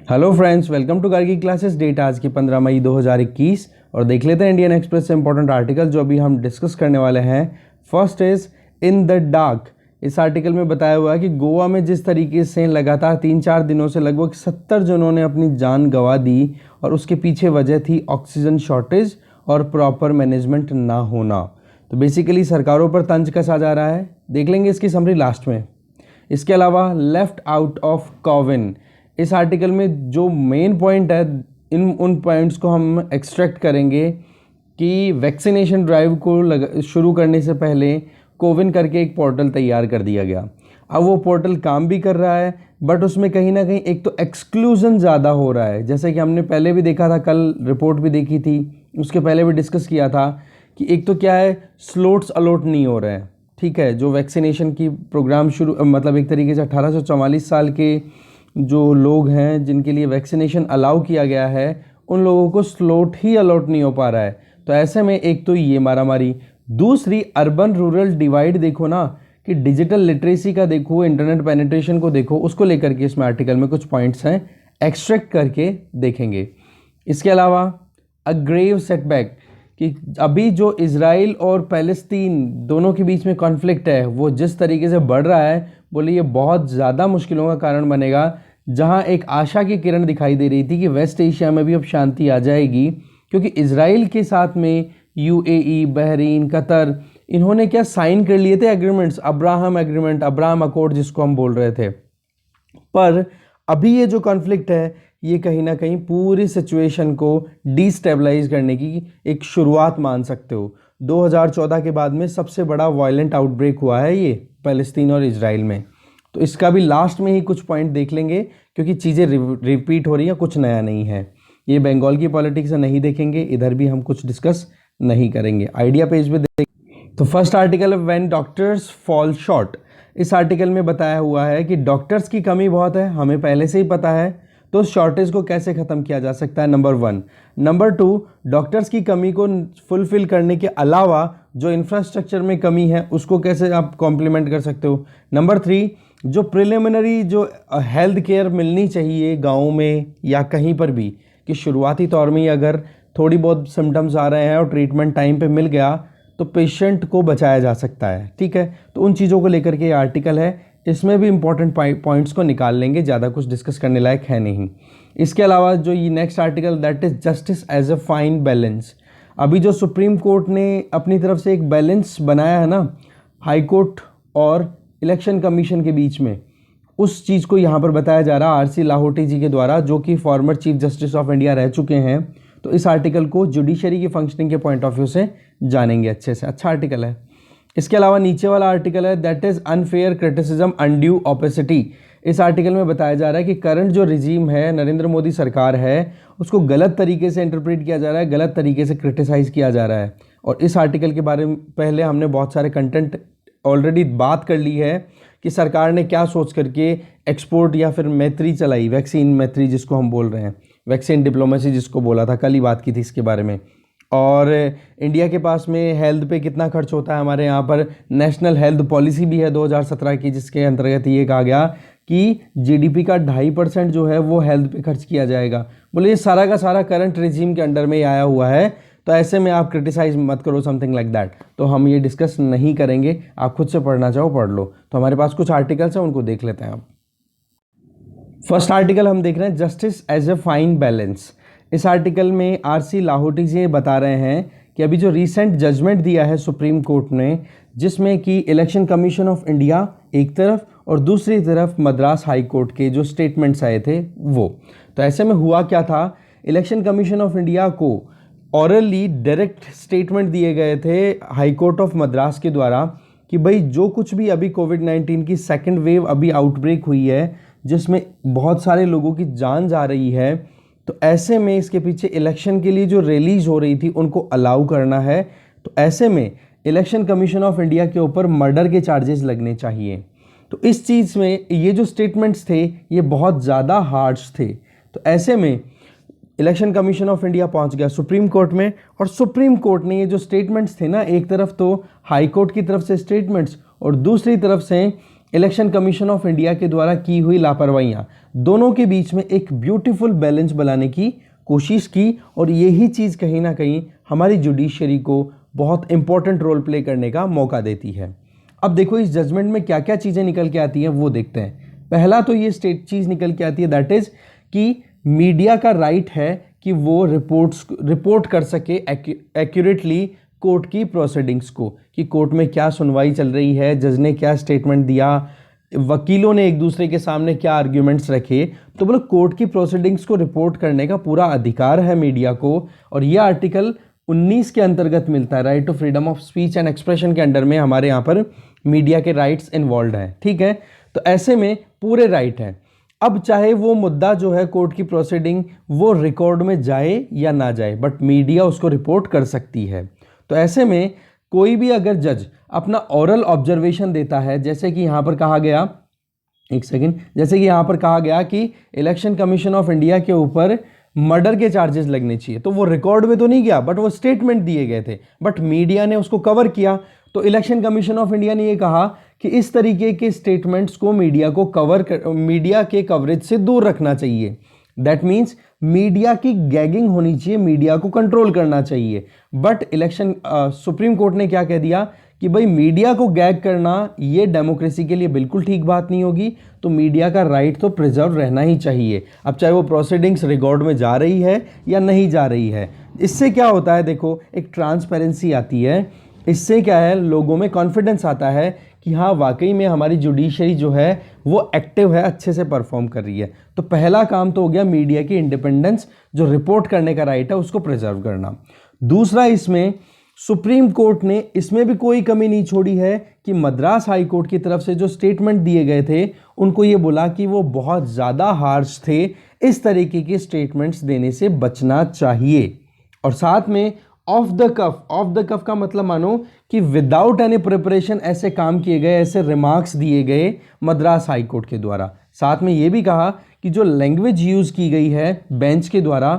Hello friends, welcome to Gargi classes. Date आज की 15 मई 2021 और देख लेते हैं इंडियन एक्सप्रेस से इंपॉर्टेंट आर्टिकल जो अभी हम डिस्कस करने वाले हैं। First is in the dark. इस आर्टिकल में बताया हुआ है कि गोवा में जिस तरीके से लगातार 3-4 दिनों से लगभग 70 जनों ने अपनी जान गंवा दी और उसके पीछे वजह थी ऑक्सीजन शॉर्टेज और प्रॉपर मैनेजमेंट ना होना। तो बेसिकली सरकारों पर तंज कसा जा रहा है। देख लेंगे इसकी समरी लास्ट में। इसके अलावा लेफ्ट आउट ऑफ कोविन, इस आर्टिकल में जो मेन पॉइंट है उन पॉइंट्स को हम एक्सट्रैक्ट करेंगे कि वैक्सीनेशन ड्राइव को शुरू करने से पहले कोविन करके एक पोर्टल तैयार कर दिया गया। अब वो पोर्टल काम भी कर रहा है बट उसमें कहीं ना कहीं एक तो एक्सक्लूजन ज़्यादा हो रहा है। जैसे कि हमने पहले भी देखा था, कल रिपोर्ट भी देखी थी, उसके पहले भी डिस्कस किया था कि एक तो क्या है, स्लोट्स अलॉट नहीं हो रहे हैं। ठीक है, जो वैक्सीनेशन की प्रोग्राम शुरू मतलब एक तरीके से 1844 साल के जो लोग हैं जिनके लिए वैक्सीनेशन अलाउ किया गया है उन लोगों को स्लॉट ही अलॉट नहीं हो पा रहा है। तो ऐसे में एक तो ये मारामारी, दूसरी अर्बन रूरल डिवाइड देखो ना, कि डिजिटल लिटरेसी का देखो, इंटरनेट पेनिट्रेशन को देखो, उसको लेकर के इसमें आर्टिकल में कुछ पॉइंट्स हैं, एक्सट्रैक्ट करके देखेंगे। इसके अलावा अ ग्रेव सेटबैक, कि अभी जो इजराइल और पैलेस्तीन दोनों के बीच में कॉन्फ्लिक्ट है वो जिस तरीके से बढ़ रहा है, बोले ये बहुत ज़्यादा मुश्किलों का कारण बनेगा। जहां एक आशा की किरण दिखाई दे रही थी कि वेस्ट एशिया में भी अब शांति आ जाएगी, क्योंकि इजराइल के साथ में यूएई, बहरीन, कतर, इन्होंने क्या साइन कर लिए थे agreements, Abraham agreement, Abraham accord जिसको हम बोल रहे थे। पर अभी ये जो कॉन्फ्लिक्ट है ये कहीं ना कहीं पूरी सिचुएशन को डिस्टेबलाइज करने की एक शुरुआत मान सकते हो। 2014 के बाद में सबसे बड़ा वायलेंट आउटब्रेक हुआ है ये पैलेस्तीन और इजराइल में। तो इसका भी लास्ट में ही कुछ पॉइंट देख लेंगे, क्योंकि चीज़ें रिपीट हो रही हैं, कुछ नया नहीं है। ये बंगाल की पॉलिटिक्स से नहीं देखेंगे, इधर भी हम कुछ डिस्कस नहीं करेंगे। आइडिया पेज पे देख। तो फर्स्ट आर्टिकल है व्हेन डॉक्टर्स फॉल शॉर्ट। इस आर्टिकल में बताया हुआ है कि डॉक्टर्स की कमी बहुत है, हमें पहले से ही पता है। तो शॉर्टेज को कैसे ख़त्म किया जा सकता है, नंबर 1। नंबर 2, डॉक्टर्स की कमी को फुलफिल करने के अलावा जो इंफ्रास्ट्रक्चर में कमी है उसको कैसे आप कॉम्प्लीमेंट कर सकते हो। नंबर 3, जो प्रिलिमिनरी जो हेल्थ केयर मिलनी चाहिए गाँव में या कहीं पर भी, कि शुरुआती तौर में ही अगर थोड़ी बहुत सिम्टम्स आ रहे हैं और ट्रीटमेंट टाइम पे मिल गया तो पेशेंट को बचाया जा सकता है। ठीक है, तो उन चीज़ों को लेकर के ये आर्टिकल है, इसमें भी इंपॉर्टेंट पॉइंट्स को निकाल लेंगे, ज़्यादा कुछ डिस्कस करने लायक है नहीं। इसके अलावा जो ये next article, that is justice as a fine balance. अभी जो सुप्रीम कोर्ट ने अपनी तरफ से एक बैलेंस बनाया है ना, हाई कोर्ट और इलेक्शन कमीशन के बीच में, उस चीज़ को यहाँ पर बताया जा रहा है आरसी लाहोटी जी के द्वारा, जो कि former chief justice of India रह चुके हैं। तो इस आर्टिकल को जुडिशरी की फंक्शनिंग के पॉइंट ऑफ व्यू से जानेंगे अच्छे से। अच्छा आर्टिकल है। इसके अलावा नीचे वाला आर्टिकल है that is unfair criticism undue opacity. इस आर्टिकल में बताया जा रहा है कि करंट जो रिजीम है, नरेंद्र मोदी सरकार है, उसको गलत तरीके से इंटरप्रेट किया जा रहा है, गलत तरीके से क्रिटिसाइज़ किया जा रहा है। और इस आर्टिकल के बारे में पहले हमने बहुत सारे कंटेंट ऑलरेडी बात कर ली है कि सरकार ने क्या सोच करके एक्सपोर्ट या फिर मैत्री चलाई, वैक्सीन मैत्री जिसको हम बोल रहे हैं, वैक्सीन डिप्लोमेसी जिसको बोला था, कल ही बात की थी इसके बारे में। और इंडिया के पास में हेल्थ पे कितना खर्च होता है, हमारे यहाँ पर नेशनल हेल्थ पॉलिसी भी है 2017 की, जिसके अंतर्गत ये कहा गया कि जीडीपी का 2.5% जो है वो हेल्थ पे खर्च किया जाएगा। बोले ये सारा का सारा करंट रिजीम के अंडर में आया हुआ है, तो ऐसे में आप क्रिटिसाइज मत करो, समथिंग लाइक दैट। तो हम ये डिस्कस नहीं करेंगे, आप खुद से पढ़ना चाहो पढ़ लो। तो हमारे पास कुछ आर्टिकल्स हैं, उनको देख लेते हैं आप। फर्स्ट आर्टिकल हम देख रहे हैं justice as a fine balance. इस आर्टिकल में आरसी लाहोटी जी बता रहे हैं कि अभी जो रीसेंट जजमेंट दिया है सुप्रीम कोर्ट ने, जिसमें कि इलेक्शन कमीशन ऑफ इंडिया एक तरफ और दूसरी तरफ मद्रास हाई कोर्ट के जो स्टेटमेंट्स आए थे वो, तो ऐसे में हुआ क्या था, इलेक्शन कमीशन ऑफ इंडिया को ऑरली डायरेक्ट स्टेटमेंट दिए गए थे हाई कोर्ट ऑफ मद्रास के द्वारा कि भाई जो कुछ भी अभी कोविड-19 की सेकेंड वेव अभी आउटब्रेक हुई है, जिसमें बहुत सारे लोगों की जान जा रही है, तो ऐसे में इसके पीछे इलेक्शन के लिए जो रैलीज हो रही थी उनको अलाउ करना है। तो ऐसे में इलेक्शन कमीशन ऑफ इंडिया के ऊपर मर्डर के चार्जेस लगने चाहिए। तो इस चीज़ में ये जो स्टेटमेंट्स थे ये बहुत ज़्यादा हार्श थे। तो ऐसे में इलेक्शन कमीशन ऑफ इंडिया पहुंच गया सुप्रीम कोर्ट में, और सुप्रीम कोर्ट ने ये जो स्टेटमेंट्स थे ना, एक तरफ तो हाई कोर्ट की तरफ से स्टेटमेंट्स और दूसरी तरफ से इलेक्शन कमीशन ऑफ इंडिया के द्वारा की हुई लापरवाहियाँ, दोनों के बीच में एक ब्यूटीफुल बैलेंस बनाने की कोशिश की और यही चीज़ कहीं ना कहीं हमारी जुडिशरी को बहुत इंपॉर्टेंट रोल प्ले करने का मौका देती है। अब देखो इस जजमेंट में क्या क्या चीज़ें निकल के आती हैं वो देखते हैं। पहला तो ये स्टेट चीज़ निकल के आती है, दैट इज़ कि मीडिया का राइट है कि वो रिपोर्ट कर सके एक्यूरेटली कोर्ट की प्रोसीडिंग्स को, कि कोर्ट में क्या सुनवाई चल रही है, जज ने क्या स्टेटमेंट दिया, वकीलों ने एक दूसरे के सामने क्या आर्ग्यूमेंट्स रखे। तो बोलो कोर्ट की प्रोसीडिंग्स को रिपोर्ट करने का पूरा अधिकार है मीडिया को, और यह आर्टिकल 19 के अंतर्गत मिलता है। Right to freedom of speech and expression के अंडर में हमारे यहाँ पर मीडिया के राइट्स इन्वॉल्व हैं, ठीक है। तो ऐसे में पूरे राइट हैं। अब चाहे वो मुद्दा जो है कोर्ट की प्रोसीडिंग वो रिकॉर्ड में जाए या ना जाए, बट मीडिया उसको रिपोर्ट कर सकती है। तो ऐसे में कोई भी अगर जज अपना ओरल ऑब्जर्वेशन देता है, जैसे कि यहाँ पर कहा गया, एक सेकेंड, जैसे कि यहाँ पर कहा गया कि इलेक्शन कमीशन ऑफ इंडिया के ऊपर मर्डर के चार्जेस लगने चाहिए, तो वो रिकॉर्ड में तो नहीं गया बट वो स्टेटमेंट दिए गए थे, बट मीडिया ने उसको कवर किया। तो इलेक्शन कमीशन ऑफ इंडिया ने ये कहा कि इस तरीके के स्टेटमेंट्स को मीडिया के कवरेज से दूर रखना चाहिए। दैट मीन्स मीडिया की गैगिंग होनी चाहिए, मीडिया को कंट्रोल करना चाहिए। बट सुप्रीम कोर्ट ने क्या कह दिया कि भाई मीडिया को गैग करना ये डेमोक्रेसी के लिए बिल्कुल ठीक बात नहीं होगी, तो मीडिया का राइट तो प्रिजर्व रहना ही चाहिए। अब चाहे वो प्रोसीडिंग्स रिकॉर्ड में जा रही है या नहीं जा रही है। इससे क्या होता है, देखो एक ट्रांसपेरेंसी आती है, इससे क्या है लोगों में कॉन्फिडेंस आता है कि हाँ वाकई में हमारी जुडिशरी जो है वो एक्टिव है, अच्छे से परफॉर्म कर रही है। तो पहला काम तो हो गया मीडिया की इंडिपेंडेंस, जो रिपोर्ट करने का राइट है उसको प्रिजर्व करना। दूसरा, इसमें सुप्रीम कोर्ट ने इसमें भी कोई कमी नहीं छोड़ी है कि मद्रास हाई कोर्ट की तरफ से जो स्टेटमेंट दिए गए थे उनको ये बोला कि वो बहुत ज़्यादा हार्श थे, इस तरीके के स्टेटमेंट्स देने से बचना चाहिए। और साथ में ऑफ द कफ का मतलब मानो कि विदाउट एनी प्रिपरेशन ऐसे काम किए गए, ऐसे रिमार्क्स दिए गए मद्रास हाई कोर्ट के द्वारा। साथ में ये भी कहा कि जो लैंग्वेज यूज़ की गई है बेंच के द्वारा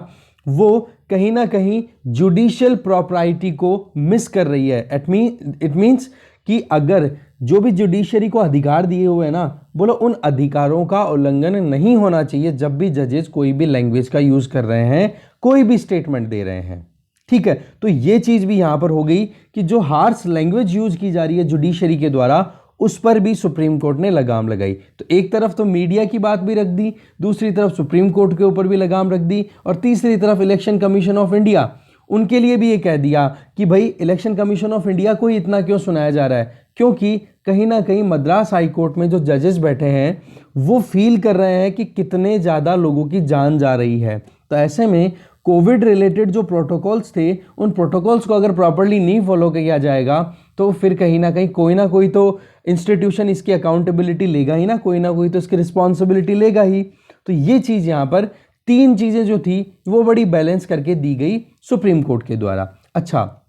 वो कहीं ना कहीं जुडिशियल प्रॉपर्टी को मिस कर रही है। इट मीन्स कि अगर जो भी जुडिशरी को अधिकार दिए हुए हैं ना, बोलो उन अधिकारों का उल्लंघन नहीं होना चाहिए जब भी जजेस कोई भी लैंग्वेज का यूज़ कर रहे हैं, कोई भी स्टेटमेंट दे रहे हैं, ठीक है। तो ये चीज़ भी यहाँ पर हो गई कि जो हार्श लैंग्वेज यूज़ की जा रही है जुडिशरी के द्वारा, उस पर भी सुप्रीम कोर्ट ने लगाम लगाई। तो एक तरफ तो मीडिया की बात भी रख दी, दूसरी तरफ सुप्रीम कोर्ट के ऊपर भी लगाम रख दी, और तीसरी तरफ इलेक्शन कमीशन ऑफ इंडिया, उनके लिए भी ये कह दिया कि भाई इलेक्शन कमीशन ऑफ इंडिया को ही इतना क्यों सुनाया जा रहा है, क्योंकि कहीं ना कहीं मद्रास हाई कोर्ट में जो जजेस बैठे हैं वो फील कर रहे हैं कि कितने ज़्यादा लोगों की जान जा रही है। तो ऐसे में कोविड रिलेटेड जो प्रोटोकॉल्स थे, उन प्रोटोकॉल्स को अगर प्रॉपर्ली नहीं फॉलो किया जाएगा तो फिर कहीं ना कोई तो इंस्टीट्यूशन इसकी अकाउंटेबिलिटी लेगा ही ना कोई तो इसकी रिस्पॉन्सिबिलिटी लेगा ही। तो ये चीज़ यहाँ पर तीन चीज़ें जो थी वो बड़ी बैलेंस करके दी गई सुप्रीम कोर्ट के द्वारा। अच्छा,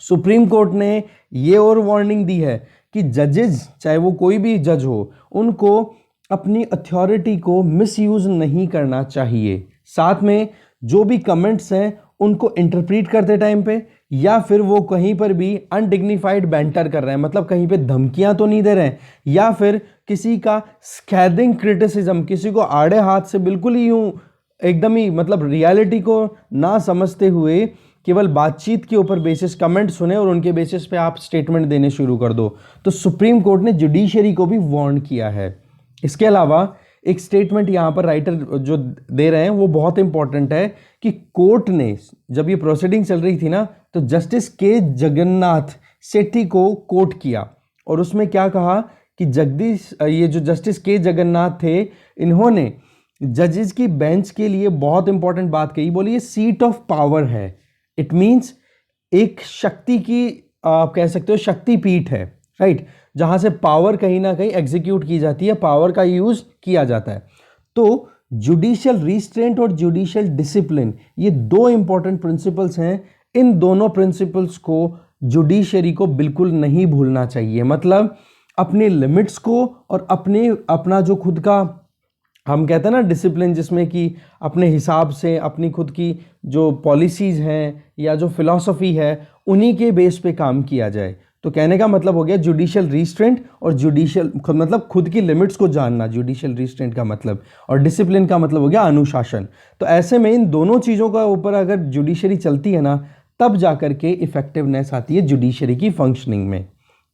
सुप्रीम कोर्ट ने ये और वार्निंग दी है कि जजेस, चाहे वो कोई भी जज हो, उनको अपनी अथॉरिटी को मिसयूज नहीं करना चाहिए। साथ में जो भी कमेंट्स हैं उनको इंटरप्रीट करते टाइम पे, या फिर वो कहीं पर भी अनडिग्निफाइड बैंटर कर रहे हैं, मतलब कहीं पे धमकियां तो नहीं दे रहे हैं, या फिर किसी का स्कैदिंग क्रिटिसिज्म, किसी को आड़े हाथ से बिल्कुल ही यूं एकदम ही मतलब रियलिटी को ना समझते हुए केवल बातचीत के ऊपर बेसिस कमेंट सुने और उनके बेसिस पे आप स्टेटमेंट देने शुरू कर दो। तो सुप्रीम कोर्ट ने जुडिशरी को भी वार्न किया है। इसके अलावा एक स्टेटमेंट यहाँ पर राइटर जो दे रहे हैं वो बहुत इंपॉर्टेंट है कि कोर्ट ने जब ये प्रोसीडिंग चल रही थी ना, तो जस्टिस के जगन्नाथ सेठी को कोर्ट किया, और उसमें क्या कहा कि ये जो जस्टिस के जगन्नाथ थे, इन्होंने जजेस की बेंच के लिए बहुत इंपॉर्टेंट बात कही। बोली ये सीट ऑफ पावर है, इट मीन्स एक शक्ति की आप कह सकते हो शक्ति पीठ है, राइट, जहां से पावर कहीं ना कहीं एग्जीक्यूट की जाती है, पावर का यूज किया जाता है। तो जुडिशियल रिस्ट्रेंट और जुडिशियल डिसिप्लिन, ये दो इंपॉर्टेंट प्रिंसिपल्स हैं। इन दोनों प्रिंसिपल्स को जुडिशरी को बिल्कुल नहीं भूलना चाहिए। मतलब अपने लिमिट्स को और अपना जो खुद का हम कहते हैं ना डिसिप्लिन, जिसमें कि अपने हिसाब से अपनी खुद की जो पॉलिसीज़ हैं या जो फिलॉसफी है उन्हीं के बेस पे काम किया जाए। तो कहने का मतलब हो गया जुडिशियल रिस्ट्रेंट और जुडिशियल मतलब खुद की लिमिट्स को जानना, जुडिशियल रिस्ट्रेंट का मतलब, और डिसिप्लिन का मतलब हो गया अनुशासन। तो ऐसे में इन दोनों चीज़ों का ऊपर अगर जुडिशरी चलती है ना, तब जाकर के इफेक्टिवनेस आती है जुडिशरी की फंक्शनिंग में।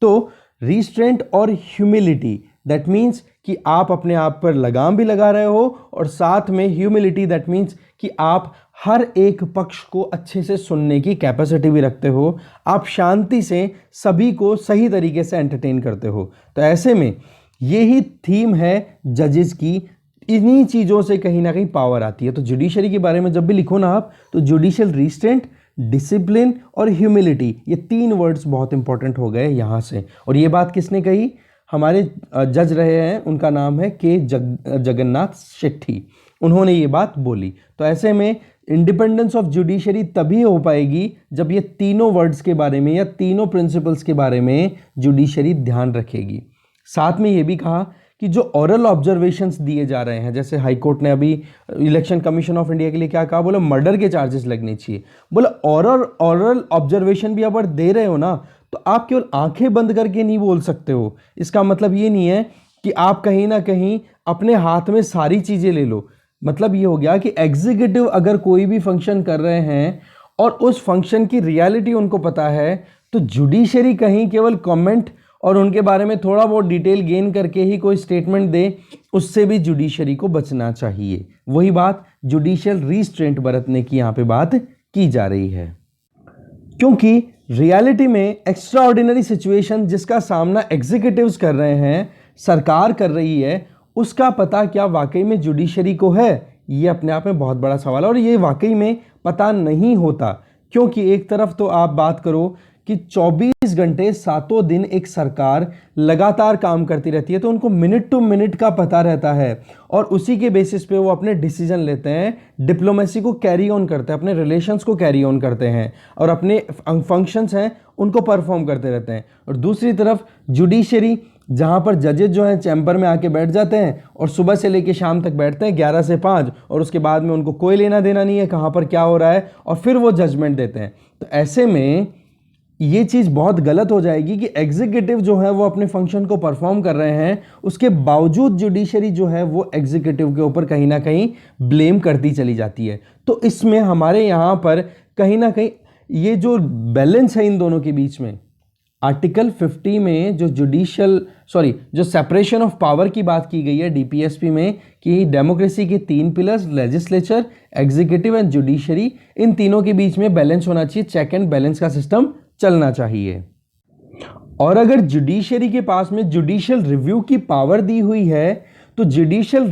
तो रिस्ट्रेंट और ह्यूमिलिटी, दैट मीन्स कि आप अपने आप पर लगाम भी लगा रहे हो, और साथ में ह्यूमिलिटी, दैट मीन्स कि आप हर एक पक्ष को अच्छे से सुनने की कैपेसिटी भी रखते हो, आप शांति से सभी को सही तरीके से एंटरटेन करते हो। तो ऐसे में यही थीम है जजेस की, इन्हीं चीज़ों से कहीं ना कहीं पावर आती है। तो जुडिशरी के बारे में जब भी लिखो ना आप, तो जुडिशियल रिस्ट्रेंट, डिसिप्लिन और ह्यूमिलिटी, ये 3 वर्ड्स बहुत इंपॉर्टेंट हो गए यहाँ से। और ये बात किसने कही? हमारे जज रहे हैं, उनका नाम है के जगन्नाथ शेट्टी, उन्होंने ये बात बोली। तो ऐसे में इंडिपेंडेंस ऑफ जुडिशरी तभी हो पाएगी जब ये तीनों वर्ड्स के बारे में या तीनों प्रिंसिपल्स के बारे में जुडिशरी ध्यान रखेगी। साथ में ये भी कहा कि जो ऑरल ऑब्जर्वेशंस दिए जा रहे हैं, जैसे हाईकोर्ट ने अभी इलेक्शन कमीशन ऑफ इंडिया के लिए क्या कहा, बोला मर्डर के चार्जेस लगने चाहिए। बोला ऑरल ऑब्जर्वेशन भी अगर दे रहे हो ना, तो आप केवल आंखें बंद करके नहीं बोल सकते हो। इसका मतलब ये नहीं है कि आप कहीं ना कहीं अपने हाथ में सारी चीज़ें ले लो। मतलब ये हो गया कि एग्जीक्यूटिव अगर कोई भी फंक्शन कर रहे हैं और उस फंक्शन की रियलिटी उनको पता है, तो जुडिशरी कहीं केवल कमेंट और उनके बारे में थोड़ा बहुत डिटेल गेन करके ही कोई स्टेटमेंट दे, उससे भी जुडिशरी को बचना चाहिए। वही बात जुडिशियल रिस्ट्रेंट बरतने की यहाँ पे बात की जा रही है, क्योंकि रियलिटी में एक्स्ट्रा ऑर्डिनरी सिचुएशन जिसका सामना एग्जीक्यूटिव्स कर रहे हैं, सरकार कर रही है, उसका पता क्या वाकई में जुडिशरी को है? ये अपने आप में बहुत बड़ा सवाल है, और ये वाकई में पता नहीं होता। क्योंकि एक तरफ तो आप बात करो कि 24 घंटे 7 दिन एक सरकार लगातार काम करती रहती है, तो उनको मिनट टू मिनट का पता रहता है, और उसी के बेसिस पे वो अपने डिसीजन लेते हैं, डिप्लोमेसी को कैरी ऑन करते हैं, अपने रिलेशंस को कैरी ऑन करते हैं, और अपने फंक्शंस हैं उनको परफॉर्म करते रहते हैं। और दूसरी तरफ जुडिशरी, जहाँ पर जजेज जो हैं चैम्बर में आके बैठ जाते हैं और सुबह से लेके शाम तक बैठते हैं 11 से 5, और उसके बाद में उनको कोई लेना देना नहीं है कहाँ पर क्या हो रहा है, और फिर वो जजमेंट देते हैं। तो ऐसे में ये चीज़ बहुत गलत हो जाएगी कि एग्जीक्यूटिव जो है वो अपने फंक्शन को परफॉर्म कर रहे हैं, उसके बावजूद जुडिशरी जो है वो एग्जीक्यूटिव के ऊपर कहीं ना कहीं ब्लेम करती चली जाती है। तो इसमें हमारे यहाँ पर कहीं ना कहीं ये जो बैलेंस है इन दोनों के बीच में, आर्टिकल 50 में जो सेपरेशन ऑफ पावर की बात की गई है डीपीएसपी में, कि डेमोक्रेसी के 3 pillars, legislature, executive and judiciary, इन तीनों के बीच में बैलेंस होना चाहिए, चेक एंड बैलेंस का सिस्टम चलना चाहिए। और अगर जुडिशरी के पास में जुडिशियल रिव्यू की पावर दी हुई है, तो जुडिशियल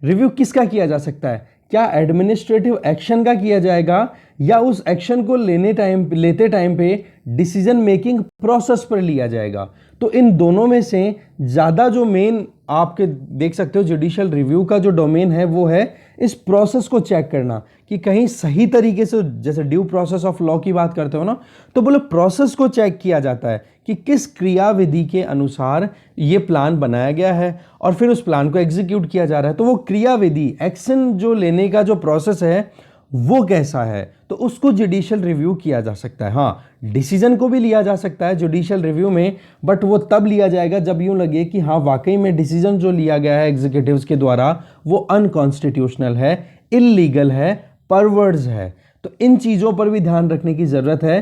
रिव्यू किसका किया जा सकता है? क्या एडमिनिस्ट्रेटिव एक्शन का किया जाएगा, या उस एक्शन को लेते टाइम पे डिसीजन मेकिंग प्रोसेस पर लिया जाएगा? तो इन दोनों में से ज़्यादा जो मेन आपके देख सकते हो जुडिशियल रिव्यू का जो डोमेन है, वो है इस प्रोसेस को चेक करना कि कहीं सही तरीके से, जैसे ड्यू प्रोसेस ऑफ लॉ की बात करते हो ना, तो बोले प्रोसेस को चेक किया जाता है कि किस क्रियाविधि के अनुसार ये प्लान बनाया गया है और फिर उस प्लान को एग्जीक्यूट किया जा रहा है। तो वो क्रियाविधि, एक्शन जो लेने का जो प्रोसेस है वो कैसा है, तो उसको जुडिशियल रिव्यू किया जा सकता है। हाँ, डिसीजन को भी लिया जा सकता है जुडिशियल रिव्यू में, बट वो तब लिया जाएगा जब यूं लगे कि हाँ वाकई में डिसीजन जो लिया गया है एग्जीक्यूटिव्स के द्वारा वो अनकॉन्स्टिट्यूशनल है, इल्लीगल है, परवर्ड्स है। तो इन चीज़ों पर भी ध्यान रखने की ज़रूरत है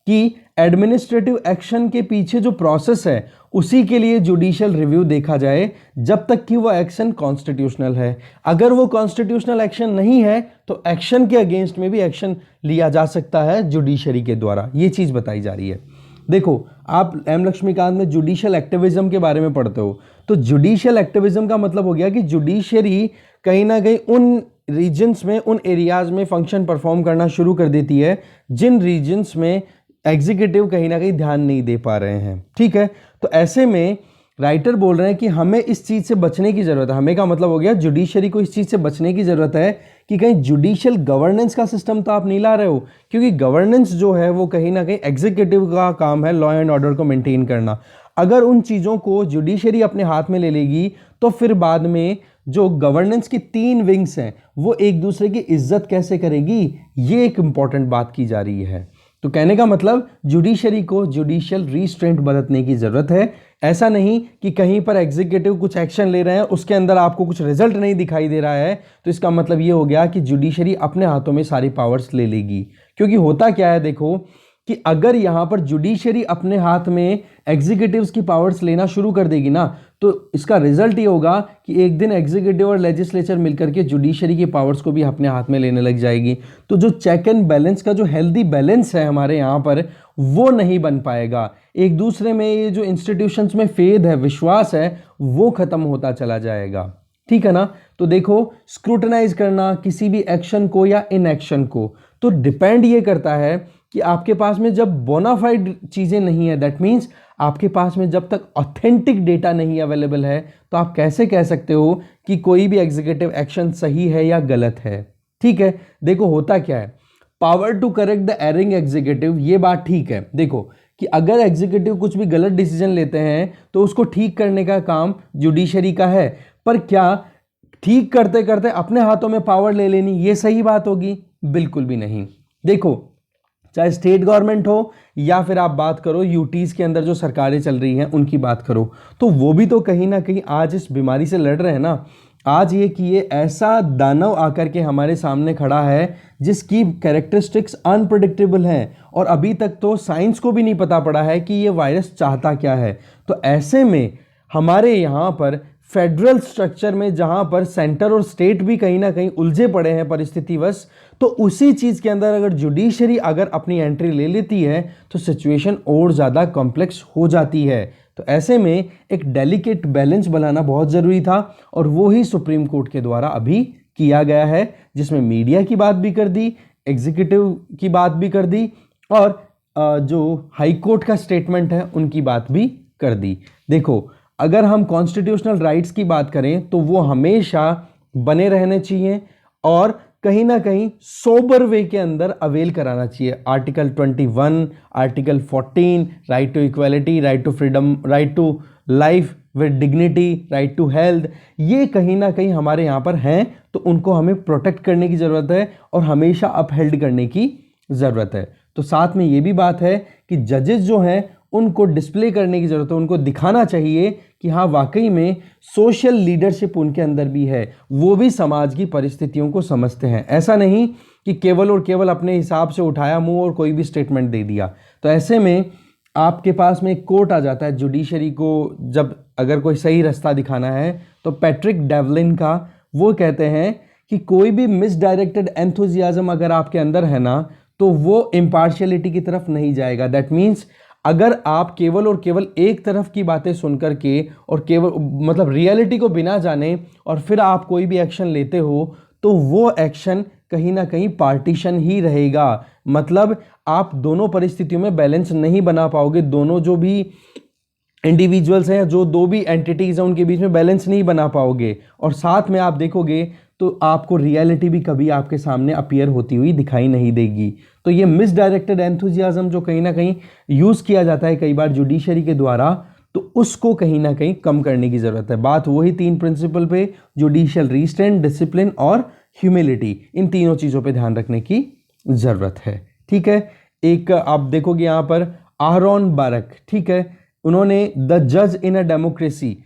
कि एडमिनिस्ट्रेटिव एक्शन के पीछे जो प्रोसेस है उसी के लिए जुडिशियल रिव्यू देखा जाए, जब तक कि वो एक्शन कॉन्स्टिट्यूशनल है। अगर वो कॉन्स्टिट्यूशनल एक्शन नहीं है तो एक्शन के अगेंस्ट में भी एक्शन लिया जा सकता है जुडिशरी के द्वारा। ये चीज़ बताई जा रही है। देखो, आप एम लक्ष्मीकांत में जुडिशियल एक्टिविज्म के बारे में पढ़ते हो, तो जुडिशियल एक्टिविज्म का मतलब हो गया कि जुडिशरी कहीं ना कहीं उन रीजन्स में, उन एरियाज में फंक्शन परफॉर्म करना शुरू कर देती है जिन रीजन्स में एग्जीक्यूटिव कहीं ना कहीं ध्यान नहीं दे पा रहे हैं। ठीक है, तो ऐसे में राइटर बोल रहे हैं कि हमें इस चीज़ से बचने की ज़रूरत है। हमें का मतलब हो गया जुडिशरी को इस चीज़ से बचने की ज़रूरत है कि कहीं जुडिशियल गवर्नेंस का सिस्टम तो आप नहीं ला रहे हो, क्योंकि गवर्नेंस जो है वो कहीं ना कहीं एग्जीक्यूटिव का काम है, लॉ एंड ऑर्डर को मेंटेन करना। अगर उन चीज़ों को जुडिशरी अपने हाथ में ले लेगी तो फिर बाद में जो गवर्नेंस की 3 विंग्स हैं वो एक दूसरे की इज्जत कैसे करेगी, ये एक इंपॉर्टेंट बात की जा रही है। तो कहने का मतलब जुडिशरी को जुडिशियल रिस्ट्रेंट बरतने की ज़रूरत है। ऐसा नहीं कि कहीं पर एग्जीक्यूटिव कुछ एक्शन ले रहे हैं, उसके अंदर आपको कुछ रिजल्ट नहीं दिखाई दे रहा है, तो इसका मतलब ये हो गया कि जुडिशरी अपने हाथों में सारी पावर्स ले लेगी। क्योंकि होता क्या है, देखो कि अगर यहाँ पर जुडिशरी अपने हाथ में एग्जीक्यूटिव्स की पावर्स लेना शुरू कर देगी ना, तो इसका रिजल्ट ये होगा कि एक दिन एग्जीक्यूटिव और लेजिस्लेचर मिलकर के जुडिशरी की पावर्स को भी अपने हाथ में लेने लग जाएगी। तो जो चेक एंड बैलेंस का जो हेल्दी बैलेंस है हमारे यहाँ पर, वो नहीं बन पाएगा। एक दूसरे में ये जो इंस्टीट्यूशंस में फेद है, विश्वास है, वो खत्म होता चला जाएगा। ठीक है ना। तो देखो, स्क्रूटनाइज करना किसी भी एक्शन को या इनएक्शन को, तो डिपेंड ये करता है कि आपके पास में जब बोनाफाइड चीज़ें नहीं है, दैट मीन्स आपके पास में जब तक ऑथेंटिक डेटा नहीं अवेलेबल है, तो आप कैसे कह सकते हो कि कोई भी एग्जीक्यूटिव एक्शन सही है या गलत है। ठीक है। देखो होता क्या है, power to correct the erring executive, ये बात ठीक है। देखो कि अगर एग्जीक्यूटिव कुछ भी गलत डिसीजन लेते हैं तो उसको ठीक करने का काम जुडिशरी का है, पर क्या ठीक करते करते अपने हाथों में पावर ले लेनी ये सही बात होगी? बिल्कुल भी नहीं। देखो, चाहे स्टेट गवर्नमेंट हो या फिर आप बात करो यूटीज़ के अंदर जो सरकारें चल रही हैं उनकी बात करो, तो वो भी तो कहीं ना कहीं आज इस बीमारी से लड़ रहे हैं ना। आज ये कि ये ऐसा दानव आकर के हमारे सामने खड़ा है जिसकी कैरेक्टरिस्टिक्स अनप्रेडिक्टेबल हैं, और अभी तक तो साइंस को भी नहीं पता पड़ा है कि ये वायरस चाहता क्या है। तो ऐसे में हमारे यहाँ पर फेडरल स्ट्रक्चर में जहाँ पर सेंटर और स्टेट भी कहीं ना कहीं उलझे पड़े हैं परिस्थितिवश, तो उसी चीज़ के अंदर अगर जुडिशरी अगर अपनी एंट्री ले लेती है तो सिचुएशन और ज़्यादा कॉम्प्लेक्स हो जाती है। तो ऐसे में एक डेलिकेट बैलेंस बनाना बहुत ज़रूरी था, और वो ही सुप्रीम कोर्ट के द्वारा अभी किया गया है, जिसमें मीडिया की बात भी कर दी, एग्जीक्यूटिव की बात भी कर दी, और जो हाई कोर्ट का स्टेटमेंट है उनकी बात भी कर दी। देखो, अगर हम कॉन्स्टिट्यूशनल राइट्स की बात करें तो वो हमेशा बने रहने चाहिए और कहीं ना कहीं सोबर वे के अंदर अवेल कराना चाहिए। Article 21, article 14, right to equality, right to freedom, right to life with dignity, right to health, ये कहीं ना कहीं हमारे यहाँ पर हैं, तो उनको हमें प्रोटेक्ट करने की ज़रूरत है और हमेशा अपहेल्ड करने की ज़रूरत है। तो साथ में ये भी बात है कि जजेस जो हैं उनको डिस्प्ले करने की ज़रूरत है, उनको दिखाना चाहिए कि हाँ वाकई में सोशल लीडरशिप उनके अंदर भी है, वो भी समाज की परिस्थितियों को समझते हैं। ऐसा नहीं कि केवल और केवल अपने हिसाब से उठाया मुंह और कोई भी स्टेटमेंट दे दिया। तो ऐसे में आपके पास में एक कोर्ट आ जाता है जुडिशरी को, जब अगर कोई सही रास्ता दिखाना है, तो पैट्रिक डेवलिन का, वो कहते हैं कि कोई भी मिसडायरेक्टेड एंथुजियाज्म अगर आपके अंदर है ना, तो वो इम्पार्शियलिटी की तरफ नहीं जाएगा। दैट मीन्स अगर आप केवल और केवल एक तरफ की बातें सुनकर के और केवल मतलब रियलिटी को बिना जाने और फिर आप कोई भी एक्शन लेते हो, तो वो एक्शन कहीं ना कहीं पार्टीशन ही रहेगा। मतलब आप दोनों परिस्थितियों में बैलेंस नहीं बना पाओगे, दोनों जो भी इंडिविजुअल्स हैं, जो दो भी एंटिटीज़ हैं, उनके बीच में बैलेंस नहीं बना पाओगे। और साथ में आप देखोगे तो आपको रियलिटी भी कभी आपके सामने अपीयर होती हुई दिखाई नहीं देगी। तो ये मिसडायरेक्टेड एंथुजियाज्म जो कहीं ना कहीं यूज़ किया जाता है कई बार जुडिशरी के द्वारा, तो उसको कहीं ना कहीं कम करने की ज़रूरत है। बात वही 3 प्रिंसिपल पे, जुडिशियल रिस्ट्रेंट, डिसिप्लिन और ह्यूमिलिटी, इन तीनों चीज़ों पे ध्यान रखने की ज़रूरत है। ठीक है। एक आप देखोगे यहाँ पर आहरोन बारक, ठीक है, उन्होंने द जज इन अ डेमोक्रेसी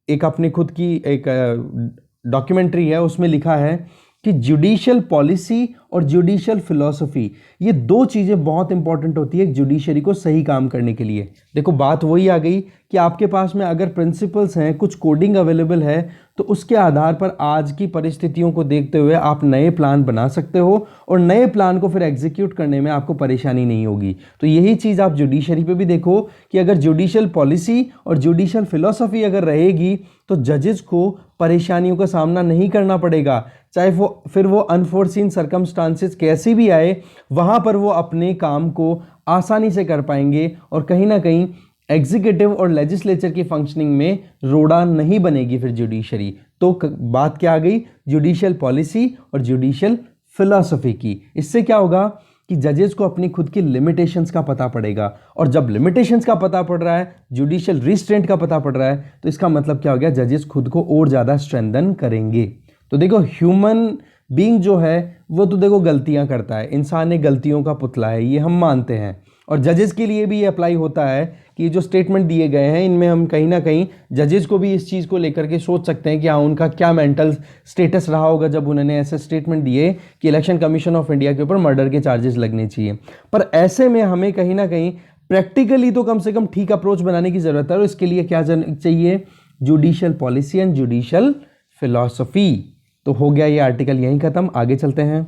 एक अपनी खुद की एक डॉक्यूमेंट्री है, उसमें लिखा है कि जुडिशियल पॉलिसी और जुडिशियल फिलॉसफी, ये दो चीज़ें बहुत इंपॉर्टेंट होती है जुडिशरी को सही काम करने के लिए। देखो बात वही आ गई कि आपके पास में अगर प्रिंसिपल्स हैं, कुछ कोडिंग अवेलेबल है, तो उसके आधार पर आज की परिस्थितियों को देखते हुए आप नए प्लान बना सकते हो और नए प्लान को फिर एग्जीक्यूट करने में आपको परेशानी नहीं होगी। तो यही चीज़ आप जुडिशरी पे भी देखो कि अगर जुडिशियल पॉलिसी और जुडिशियल फिलॉसफी अगर रहेगी तो जजेस को परेशानियों का सामना नहीं करना पड़ेगा, चाहे वो फिर वो अनफोर्सीन सर्कमस्टांसेस कैसी भी आए, वहाँ पर वो अपने काम को आसानी से कर पाएंगे और कहीं ना कहीं एग्जीक्यूटिव और लेजिस्लेचर की फंक्शनिंग में रोड़ा नहीं बनेगी फिर जुडिशरी। तो बात क्या आ गई, जुडिशियल पॉलिसी और जुडिशियल फिलॉसफी की। इससे क्या होगा कि जजेस को अपनी खुद की लिमिटेशंस का पता पड़ेगा, और जब लिमिटेशंस का पता पड़ रहा है, जुडिशियल रिस्ट्रेंट का पता पड़ रहा है, तो इसका मतलब क्या हो गया, जजेस खुद को और ज़्यादा स्ट्रेंथन करेंगे। तो देखो ह्यूमन बीइंग जो है वो तो देखो गलतियां करता है, इंसान एक गलतियों का पुतला है, ये हम मानते हैं। और जजेस के लिए भी ये अप्लाई होता है कि जो स्टेटमेंट दिए गए हैं इनमें हम कहीं ना कहीं जजेस को भी इस चीज़ को लेकर के सोच सकते हैं कि हाँ उनका क्या मेंटल स्टेटस रहा होगा जब उन्होंने ऐसे स्टेटमेंट दिए कि इलेक्शन कमीशन ऑफ इंडिया के ऊपर मर्डर के चार्जेस लगने चाहिए। पर ऐसे में हमें कहीं ना कहीं प्रैक्टिकली तो कम से कम ठीक अप्रोच बनाने की ज़रूरत है, और इसके लिए क्या चाहिए, judicial policy and judicial philosophy. तो हो गया ये आर्टिकल यहीं खत्म, आगे चलते हैं।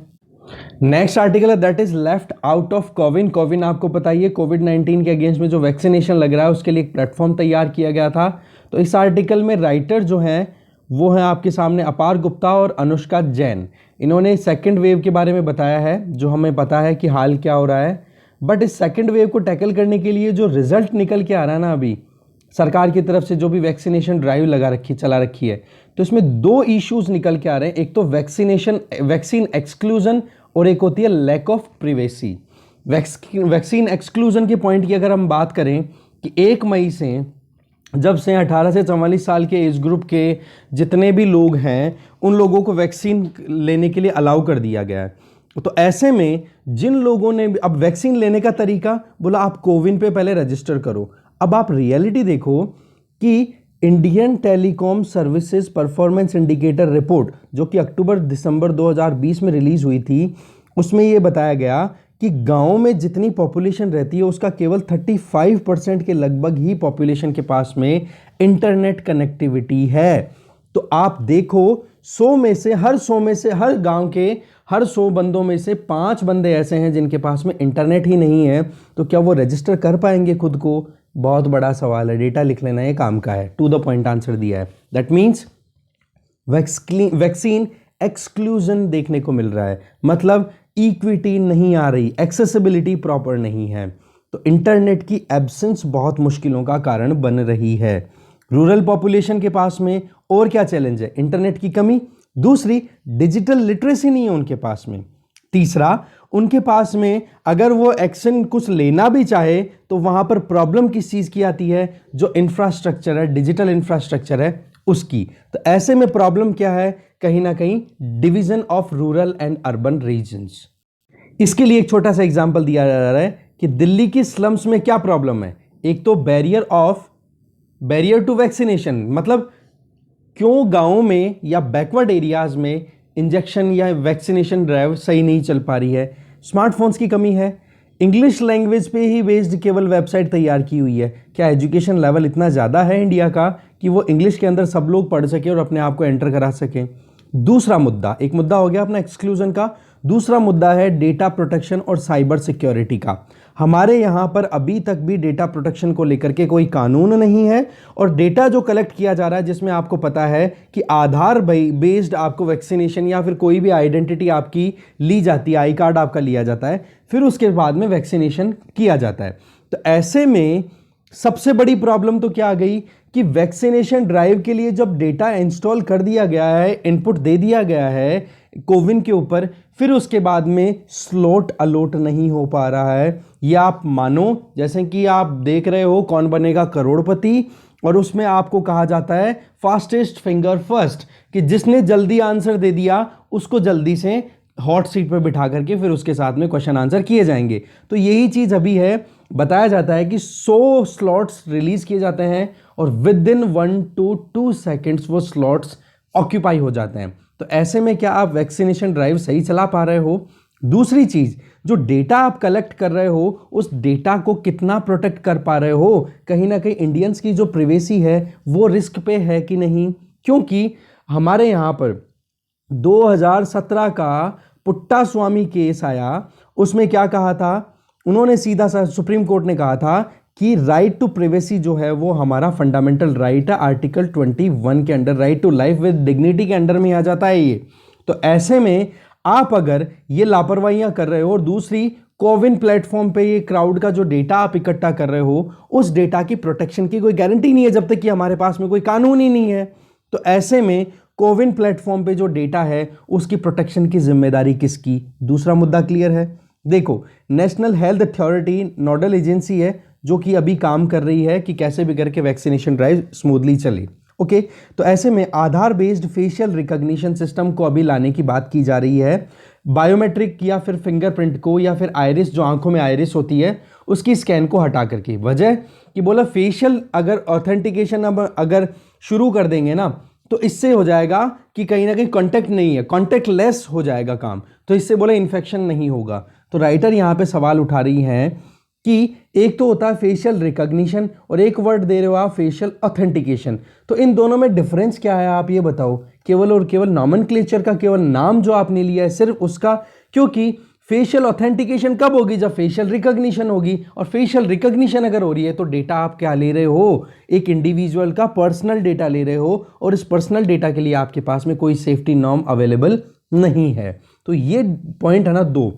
नेक्स्ट आर्टिकल है that is left out of CoWIN. CoWIN आपको पता ही है, कोविड-19 के अगेंस्ट में जो वैक्सीनेशन लग रहा है उसके लिए एक प्लेटफॉर्म तैयार किया गया था। तो इस आर्टिकल में राइटर जो हैं वो हैं आपके सामने अपार गुप्ता और अनुष्का जैन। इन्होंने सेकेंड वेव के बारे में बताया है, जो हमें पता है कि हाल क्या हो रहा है, बट इस सेकेंड वेव को टैकल करने के लिए जो रिजल्ट निकल के आ रहा है ना अभी सरकार की तरफ से, जो भी वैक्सीनेशन ड्राइव चला रखी है, तो इसमें दो इश्यूज निकल के आ रहे हैं। एक तो वैक्सीन एक्सक्लूजन और एक होती है lack of privacy. Vaccine exclusion के पॉइंट की अगर हम बात करें कि 1 मई से जब से 18 से 44 साल के एज ग्रुप के जितने भी लोग हैं उन लोगों को वैक्सीन लेने के लिए अलाउ कर दिया गया है। तो ऐसे में जिन लोगों ने अब वैक्सीन लेने का तरीका बोला, आप कोविन पे पहले रजिस्टर करो। अब आप रियलिटी देखो कि Indian telecom services performance indicator report जो कि अक्टूबर-दिसंबर 2020 में रिलीज हुई थी, उसमें यह बताया गया कि गांव में जितनी पॉपुलेशन रहती है उसका केवल 35% के लगभग ही पॉपुलेशन के पास में इंटरनेट कनेक्टिविटी है। तो आप देखो 100 में से हर गांव के हर 100 बंदों में से 5 बंदे ऐसे हैं जिनके पास में इंटरनेट ही नहीं है। तो क्या वो रजिस्टर कर पाएंगे खुद को? बहुत बड़ा सवाल है। डेटा लिख लेना ये काम का है। टू द पॉइंट आंसर दिया है। दैट मीन्स वैक्सीन एक्सक्लूजन देखने को मिल रहा है, मतलब इक्विटी नहीं आ रही, एक्सेसिबिलिटी प्रॉपर नहीं है। तो इंटरनेट की एब्सेंस बहुत मुश्किलों का कारण बन रही है। रूरल पॉपुलेशन के पास में और क्या चैलेंज है? इंटरनेट की कमी। दूसरी, डिजिटल लिटरेसी नहीं है उनके पास में। तीसरा, उनके पास में अगर वो एक्शन कुछ लेना भी चाहे तो वहां पर प्रॉब्लम किस चीज की आती है? जो इंफ्रास्ट्रक्चर है, डिजिटल इंफ्रास्ट्रक्चर है उसकी। तो ऐसे में प्रॉब्लम क्या है? कहीं ना कहीं division of rural and urban regions. इसके लिए एक छोटा सा एग्जांपल दिया जा रहा है कि दिल्ली की स्लम्स में क्या प्रॉब्लम है। एक तो बैरियर टू वैक्सीनेशन, मतलब क्यों गांवों में या बैकवर्ड एरियाज में इंजेक्शन या वैक्सीनेशन ड्राइव सही नहीं चल पा रही है। स्मार्टफोन्स की कमी है। इंग्लिश लैंग्वेज पे ही बेस्ड केवल वेबसाइट तैयार की हुई है। क्या एजुकेशन लेवल इतना ज़्यादा है इंडिया का कि वो इंग्लिश के अंदर सब लोग पढ़ सके और अपने आप को एंटर करा सकें? दूसरा मुद्दा, एक मुद्दा हो गया अपना एक्सक्लूजन का। दूसरा मुद्दा है डेटा प्रोटेक्शन और साइबर सिक्योरिटी का। हमारे यहाँ पर अभी तक भी डेटा प्रोटेक्शन को लेकर के कोई कानून नहीं है, और डेटा जो कलेक्ट किया जा रहा है जिसमें आपको पता है कि आधार बेस्ड आपको वैक्सीनेशन या फिर कोई भी आइडेंटिटी आपकी ली जाती है, आई कार्ड आपका लिया जाता है, फिर उसके बाद में वैक्सीनेशन किया जाता है। तो ऐसे में सबसे बड़ी प्रॉब्लम तो क्या आ गई कि वैक्सीनेशन ड्राइव के लिए जब डेटा इंस्टॉल कर दिया गया है, इनपुट दे दिया गया है कोविन के ऊपर, फिर उसके बाद में स्लॉट अलॉट नहीं हो पा रहा है। या आप मानो जैसे कि आप देख रहे हो कौन बनेगा करोड़पति, और उसमें आपको कहा जाता है फास्टेस्ट फिंगर फर्स्ट, कि जिसने जल्दी आंसर दे दिया उसको जल्दी से हॉट सीट पर बिठा करके फिर उसके साथ में क्वेश्चन आंसर किए जाएंगे। तो यही चीज़ अभी है। बताया जाता है कि 100 स्लॉट्स रिलीज किए जाते हैं और विद इन 1 to 2 सेकेंड्स वो स्लॉट्स ऑक्यूपाई हो जाते हैं। तो ऐसे में क्या आप वैक्सीनेशन ड्राइव सही चला पा रहे हो? दूसरी चीज, जो डेटा आप कलेक्ट कर रहे हो उस डेटा को कितना प्रोटेक्ट कर पा रहे हो? कहीं ना कहीं इंडियंस की जो प्रिवेसी है वो रिस्क पे है कि नहीं? क्योंकि हमारे यहाँ पर 2017 का पुट्टा स्वामी केस आया, उसमें क्या कहा था उन्होंने? सीधा सा सुप्रीम कोर्ट ने कहा था कि राइट टू प्राइवेसी जो है वो हमारा फंडामेंटल राइट है, आर्टिकल 21 के under, right to life with dignity के अंडर में आ जाता है ये। तो ऐसे में आप अगर ये लापरवाहियां कर रहे हो और दूसरी कोविन प्लेटफॉर्म पे ये क्राउड का जो डेटा आप इकट्ठा कर रहे हो उस डेटा की प्रोटेक्शन की कोई गारंटी नहीं है जब तक कि हमारे पास में कोई कानून ही नहीं है। तो ऐसे में कोविन प्लेटफॉर्म पे जो डेटा है उसकी प्रोटेक्शन की जिम्मेदारी किसकी? दूसरा मुद्दा क्लियर है। देखो, national health authority nodal agency है जो कि अभी काम कर रही है कि कैसे भी करके वैक्सीनेशन ड्राइव स्मूथली चले। ओके तो ऐसे में आधार बेस्ड फेशियल रिकॉग्निशन सिस्टम को अभी लाने की बात की जा रही है, बायोमेट्रिक या फिर फिंगरप्रिंट को या फिर आइरिस, जो आंखों में आइरिस होती है उसकी स्कैन को हटा करके। वजह कि बोला फेशियल अगर ऑथेंटिकेशन अब अगर शुरू कर देंगे ना तो इससे हो जाएगा कि कहीं ना कहीं कॉन्टैक्ट नहीं है, कॉन्टैक्ट लेस हो जाएगा काम, तो इससे बोला इन्फेक्शन नहीं होगा। तो राइटर यहाँ पे सवाल उठा रही हैं कि एक तो होता है फेशियल रिकॉग्निशन और एक वर्ड दे रहे हो आप फेशियल ऑथेंटिकेशन, तो इन दोनों में डिफरेंस क्या है आप ये बताओ। केवल और केवल नॉमेनक्लेचर का, केवल नाम जो आपने लिया है सिर्फ उसका, क्योंकि फेशियल ऑथेंटिकेशन कब होगी, जब फेशियल रिकॉग्निशन होगी, और फेशियल रिकॉग्निशन अगर हो रही है तो डेटा आप क्या ले रहे हो, एक इंडिविजुअल का पर्सनल डेटा ले रहे हो, और इस पर्सनल डेटा के लिए आपके पास में कोई सेफ्टी नॉर्म अवेलेबल नहीं है। तो ये पॉइंट है ना दो,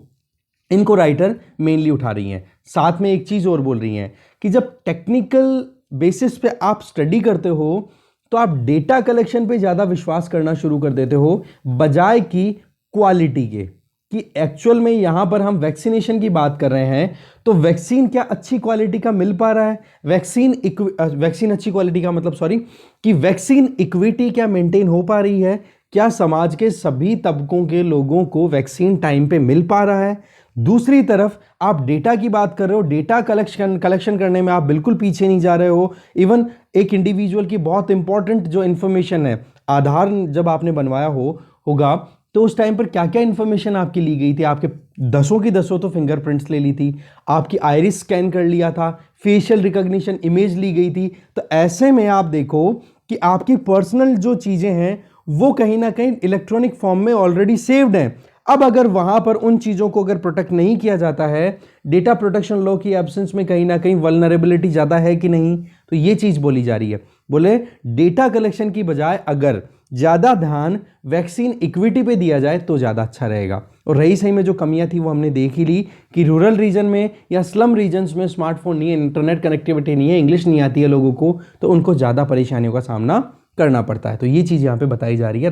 इनको राइटर मेनली उठा रही हैं। साथ में एक चीज और बोल रही हैं कि जब टेक्निकल बेसिस पे आप स्टडी करते हो तो आप डेटा कलेक्शन पे ज्यादा विश्वास करना शुरू कर देते हो बजाय कि क्वालिटी के, कि एक्चुअल में यहां पर हम वैक्सीनेशन की बात कर रहे हैं तो वैक्सीन क्या अच्छी क्वालिटी का मिल पा रहा है, वैक्सीन अच्छी क्वालिटी का मतलब कि वैक्सीन इक्विटी क्या मेंटेन हो पा रही है, क्या समाज के सभी तबकों के लोगों को वैक्सीन टाइम पे मिल पा रहा है। दूसरी तरफ आप डेटा की बात कर रहे हो, डेटा कलेक्शन करने में आप बिल्कुल पीछे नहीं जा रहे हो। इवन एक इंडिविजुअल की बहुत इंपॉर्टेंट जो इंफॉर्मेशन है, आधार जब आपने बनवाया होगा तो उस टाइम पर क्या क्या इंफॉर्मेशन आपकी ली गई थी, आपके दसों की दसों तो फिंगरप्रिंट्स ले ली थी, आपकी आइरिस स्कैन कर लिया था, फेशियल रिकॉग्निशन इमेज ली गई थी। तो ऐसे में आप देखो कि आपकी पर्सनल जो चीजें हैं वो कहीं ना कहीं इलेक्ट्रॉनिक फॉर्म में ऑलरेडी सेव्ड हैं। अब अगर वहां पर उन चीजों को अगर प्रोटेक्ट नहीं किया जाता है, डेटा प्रोटेक्शन लॉ की एब्सेंस में कहीं ना कहीं वल्नरेबिलिटी ज्यादा है कि नहीं, तो ये चीज बोली जा रही है। बोले डेटा कलेक्शन की बजाय अगर ज्यादा ध्यान वैक्सीन इक्विटी पे दिया जाए तो ज्यादा अच्छा रहेगा। और रही सही में जो कमियां थी वो हमने देख ही ली कि रूरल रीजन में या स्लम रीजन्स में स्मार्टफोन नहीं है, इंटरनेट कनेक्टिविटी नहीं है, इंग्लिश नहीं आती है लोगों को, तो उनको ज्यादा परेशानियों का सामना करना पड़ता है। तो ये चीज यहां पे बताई जा रही है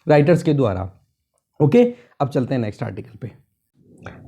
राइटर्स के द्वारा। ओके अब चलते हैं नेक्स्ट आर्टिकल पे।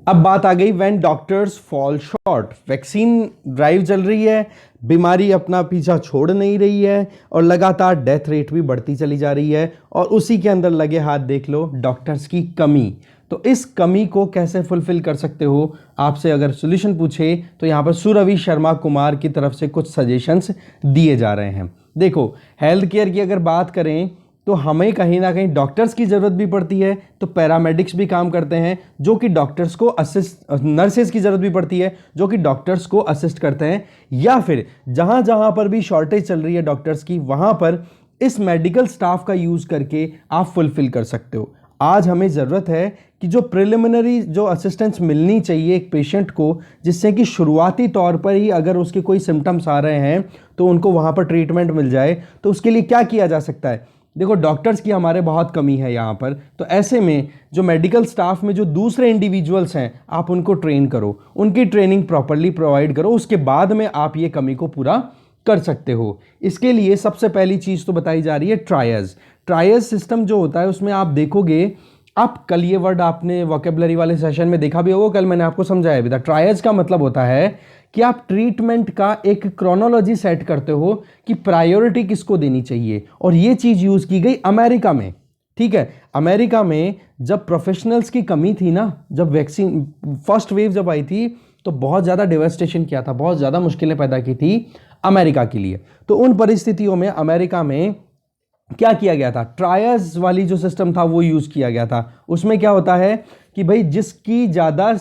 अब बात आ गई when doctors fall short. Vaccine drive चल रही है, बीमारी अपना पीछा छोड़ नहीं रही है और लगातार डेथ रेट भी बढ़ती चली जा रही है, और उसी के अंदर लगे हाथ देख लो डॉक्टर्स की कमी। तो इस कमी को कैसे फुलफिल कर सकते हो, आपसे अगर सॉल्यूशन पूछे तो यहाँ पर सुरवि शर्मा कुमार की तरफ से कुछ सजेशंस दिए जा रहे हैं। देखो हेल्थ केयर की अगर बात करें तो हमें कहीं ना कहीं डॉक्टर्स की ज़रूरत भी पड़ती है, तो पैरामेडिक्स भी काम करते हैं जो कि डॉक्टर्स को असिस्ट, नर्सेज की ज़रूरत भी पड़ती है जो कि डॉक्टर्स को असिस्ट करते हैं, या फिर जहाँ जहाँ पर भी शॉर्टेज चल रही है डॉक्टर्स की वहाँ पर इस मेडिकल स्टाफ का यूज़ करके आप फुलफिल कर सकते हो। आज हमें ज़रूरत है कि जो प्रिलिमिनरी जो असिस्टेंस मिलनी चाहिए एक पेशेंट को, जिससे कि शुरुआती तौर पर ही अगर उसके कोई सिम्टम्स आ रहे हैं तो उनको वहाँ पर ट्रीटमेंट मिल जाए, तो उसके लिए क्या किया जा सकता है। देखो डॉक्टर्स की हमारे बहुत कमी है यहाँ पर, तो ऐसे में जो मेडिकल स्टाफ में जो दूसरे इंडिविजुअल्स हैं आप उनको ट्रेन करो, उनकी ट्रेनिंग प्रॉपरली प्रोवाइड करो, उसके बाद में आप ये कमी को पूरा कर सकते हो। इसके लिए सबसे पहली चीज़ तो बताई जा रही है ट्रायज सिस्टम जो होता है उसमें आप देखोगे, आप कल ये वर्ड आपने वोकेबलरी वाले सेशन में देखा भी होगा, कल मैंने आपको समझाया भी था। ट्रायज का मतलब होता है कि आप ट्रीटमेंट का एक क्रोनोलॉजी सेट करते हो कि प्रायोरिटी किसको देनी चाहिए, और ये चीज यूज की गई अमेरिका में। ठीक है, अमेरिका में जब प्रोफेशनल्स की कमी थी ना, जब वैक्सीन फर्स्ट वेव जब आई थी तो बहुत ज़्यादा डेवास्टेशन किया था, बहुत ज़्यादा मुश्किलें पैदा की थी अमेरिका के लिए। तो उन परिस्थितियों में अमेरिका में क्या किया गया था, ट्रायज वाली जो सिस्टम था वो यूज़ किया गया था। उसमें क्या होता है कि भाई जिसकी ज़्यादा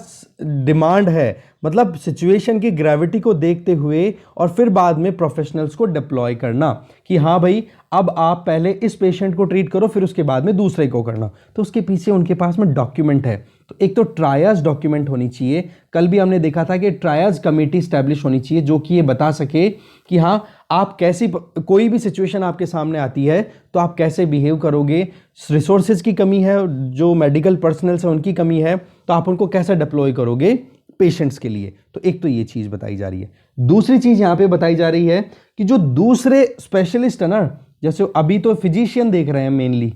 डिमांड है, मतलब सिचुएशन की ग्रेविटी को देखते हुए और फिर बाद में प्रोफेशनल्स को डिप्लॉय करना कि हाँ भाई अब आप पहले इस पेशेंट को ट्रीट करो फिर उसके बाद में दूसरे को करना। तो उसके पीछे उनके पास में डॉक्यूमेंट है, तो एक तो ट्रायज डॉक्यूमेंट होनी चाहिए। कल भी हमने देखा था कि ट्रायज कमेटी स्टैब्लिश होनी चाहिए जो कि ये बता सके कि हाँ आप कैसी, कोई भी सिचुएशन आपके सामने आती है तो आप कैसे बिहेव करोगे। रिसोर्सेज की कमी है, जो मेडिकल पर्सनल्स है उनकी कमी है, तो आप उनको कैसे डिप्लॉय करोगे पेशेंट्स के लिए। तो एक तो ये चीज़ बताई जा रही है। दूसरी चीज़ यहाँ पे बताई जा रही है कि जो दूसरे स्पेशलिस्ट है ना, जैसे अभी तो फिजिशियन देख रहे हैं मेनली,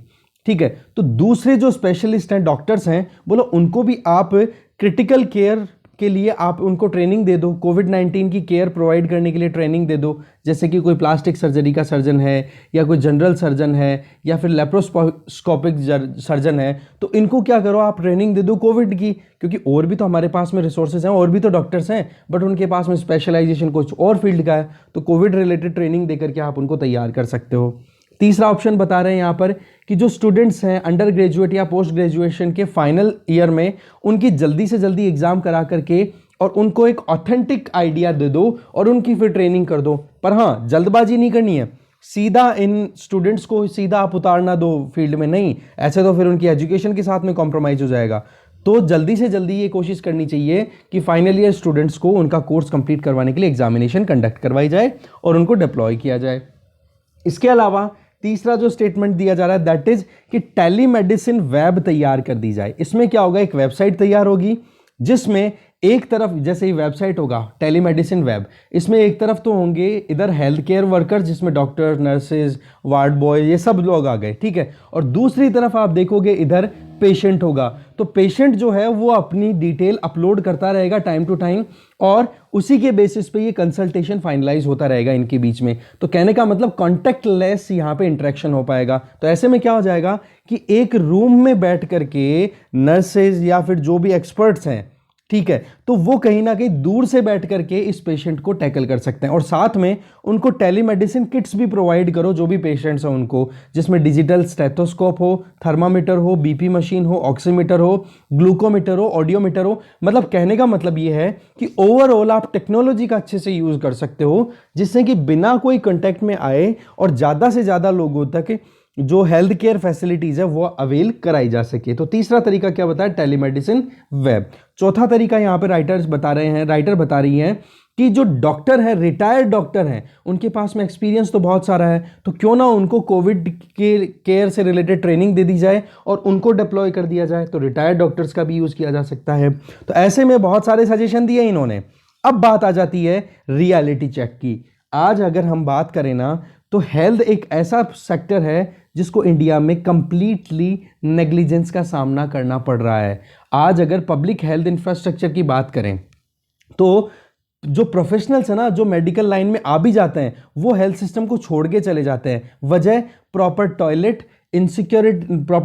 ठीक है, तो दूसरे जो स्पेशलिस्ट हैं डॉक्टर्स हैं, बोलो उनको भी आप क्रिटिकल केयर के लिए आप उनको ट्रेनिंग दे दो, कोविड-19 की केयर प्रोवाइड करने के लिए ट्रेनिंग दे दो, जैसे कि कोई प्लास्टिक सर्जरी का सर्जन है या कोई जनरल सर्जन है या फिर लेप्रोस्कोपिक सर्जन है, तो इनको क्या करो, आप ट्रेनिंग दे दो कोविड की, क्योंकि और भी तो हमारे पास में रिसोर्सेज हैं, और भी तो डॉक्टर्स हैं, बट उनके पास में स्पेशलाइजेशन कुछ और फील्ड का है, तो कोविड रिलेटेड ट्रेनिंग देकर के आप उनको तैयार कर सकते हो। तीसरा ऑप्शन बता रहे हैं यहाँ पर कि जो स्टूडेंट्स हैं अंडर ग्रेजुएट या पोस्ट ग्रेजुएशन के फाइनल ईयर में, उनकी जल्दी से जल्दी एग्जाम करा करके और उनको एक ऑथेंटिक आइडिया दे दो और उनकी फिर ट्रेनिंग कर दो। पर हाँ, जल्दबाजी नहीं करनी है, सीधा इन स्टूडेंट्स को सीधा आप उतारना दो फील्ड में, नहीं, ऐसे तो फिर उनकी एजुकेशन के साथ में कॉम्प्रोमाइज हो जाएगा। तो जल्दी से जल्दी ये कोशिश करनी चाहिए कि फाइनल ईयर स्टूडेंट्स को उनका कोर्स कंप्लीट करवाने के लिए एग्जामिनेशन कंडक्ट करवाई जाए और उनको डिप्लॉय किया जाए। इसके अलावा तीसरा जो स्टेटमेंट दिया जा रहा है दैट इज कि टेलीमेडिसिन वेब तैयार कर दी जाए। इसमें क्या होगा, एक वेबसाइट तैयार होगी जिसमें एक तरफ जैसे ही वेबसाइट होगा टेलीमेडिसिन वेब, इसमें एक तरफ तो होंगे इधर हेल्थ केयर वर्कर जिसमें डॉक्टर, नर्सेज, वार्ड बॉय, ये सब लोग आ गए, ठीक है, और दूसरी तरफ आप देखोगे इधर पेशेंट होगा। तो पेशेंट जो है वो अपनी डिटेल अपलोड करता रहेगा टाइम टू टाइम और उसी के बेसिस पे ये कंसल्टेशन फाइनलाइज होता रहेगा इनके बीच में। तो कहने का मतलब कॉन्टेक्टलेस यहाँ पे इंटरेक्शन हो पाएगा। तो ऐसे में क्या हो जाएगा कि एक रूम में बैठ करके नर्सेज या फिर जो भी एक्सपर्ट्स हैं, ठीक है, तो वो कहीं ना कहीं दूर से बैठ करके इस पेशेंट को टैकल कर सकते हैं और साथ में उनको टेलीमेडिसिन किट्स भी प्रोवाइड करो जो भी पेशेंट्स हैं उनको, जिसमें डिजिटल स्टेथोस्कोप हो, थर्मामीटर हो, बीपी मशीन हो, ऑक्सीमीटर हो, ग्लूकोमीटर हो, ऑडियोमीटर हो। मतलब कहने का मतलब ये है कि ओवरऑल आप टेक्नोलॉजी का अच्छे से यूज कर सकते हो जिससे कि बिना कोई कांटेक्ट में आए और ज़्यादा से ज़्यादा लोगों तक जो हेल्थ केयर फैसिलिटीज है वो अवेल कराई जा सके। तो तीसरा तरीका क्या बताया, टेलीमेडिसिन वेब। चौथा तरीका यहाँ पे राइटर बता रही हैं कि जो डॉक्टर है, रिटायर्ड डॉक्टर हैं, उनके पास में एक्सपीरियंस तो बहुत सारा है, तो क्यों ना उनको कोविड के केयर से रिलेटेड ट्रेनिंग दे दी जाए और उनको डिप्लॉय कर दिया जाए। तो रिटायर्ड डॉक्टर्स का भी यूज किया जा सकता है। तो ऐसे में बहुत सारे सजेशन दिए इन्होंने। अब बात आ जाती है रियलिटी चेक की। आज अगर हम बात करें ना, तो हेल्थ एक ऐसा सेक्टर है जिसको इंडिया में कंप्लीटली नेग्लिजेंस का सामना करना पड़ रहा है। आज अगर पब्लिक हेल्थ इंफ्रास्ट्रक्चर की बात करें तो जो प्रोफेशनल्स है ना, जो मेडिकल लाइन में आ भी जाते हैं, वो हेल्थ सिस्टम को छोड़ के चले जाते हैं। वजह प्रॉपर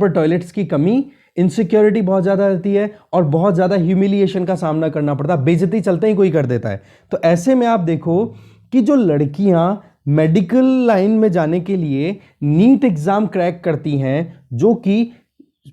टॉयलेट्स की कमी, इनसिक्योरिटी बहुत ज़्यादा रहती है और बहुत ज़्यादा ह्यूमिलिएशन का सामना करना पड़ता है, बेइज्जती चलते ही कोई कर देता है। तो ऐसे में आप देखो कि जो लड़कियां मेडिकल लाइन में जाने के लिए नीट एग्जाम क्रैक करती हैं, जो कि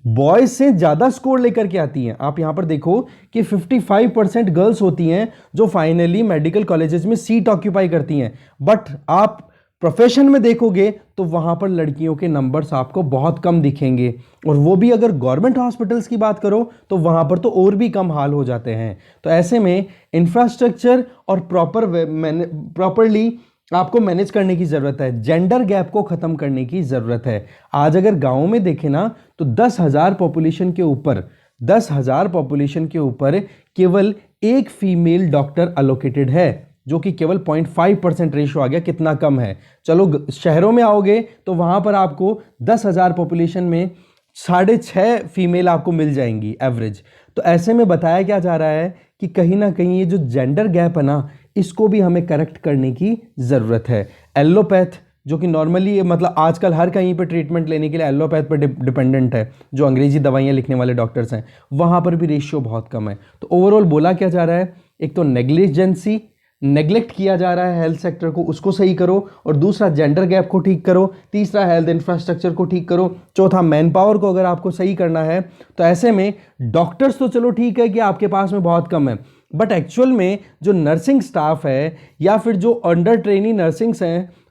बॉयज से ज़्यादा स्कोर लेकर के आती हैं। आप यहाँ पर देखो कि 55% गर्ल्स होती हैं जो फाइनली मेडिकल कॉलेजेस में सीट ऑक्यूपाई करती हैं, बट आप प्रोफेशन में देखोगे तो वहाँ पर लड़कियों के नंबर्स आपको बहुत कम दिखेंगे, और वो भी अगर गवर्नमेंट हॉस्पिटल्स की बात करो तो वहाँ पर तो और भी कम हाल हो जाते हैं। तो ऐसे में इंफ्रास्ट्रक्चर और प्रॉपरली आपको मैनेज करने की ज़रूरत है, जेंडर गैप को ख़त्म करने की ज़रूरत है। आज अगर गाँव में देखें ना, तो 10,000 पॉपुलेशन के ऊपर केवल एक फीमेल डॉक्टर अलोकेटेड है, जो कि केवल 0.5% रेशियो आ गया। कितना कम है। चलो शहरों में आओगे तो वहाँ पर आपको 10,000 पॉपुलेशन में 6.5 फीमेल आपको मिल जाएंगी एवरेज। तो ऐसे में बताया क्या जा रहा है कि कहीं ना कहीं ये जो जेंडर गैप है ना, इसको भी हमें करेक्ट करने की ज़रूरत है। एलोपैथ जो कि नॉर्मली मतलब आजकल हर कहीं पे ट्रीटमेंट लेने के लिए एलोपैथ पर डिपेंडेंट है, जो अंग्रेजी दवाइयाँ लिखने वाले डॉक्टर्स हैं, वहाँ पर भी रेशियो बहुत कम है। तो ओवरऑल बोला क्या जा रहा है, एक तो नेग्लेक्ट किया जा रहा है हेल्थ सेक्टर को, उसको सही करो, और दूसरा जेंडर गैप को ठीक करो, तीसरा हेल्थ इंफ्रास्ट्रक्चर को ठीक करो, चौथा मैन पावर को अगर आपको सही करना है। तो ऐसे में डॉक्टर्स तो चलो ठीक है कि आपके पास में बहुत कम है, बट एक्चुअल में जो नर्सिंग स्टाफ है या फिर जो अंडर ट्रेनी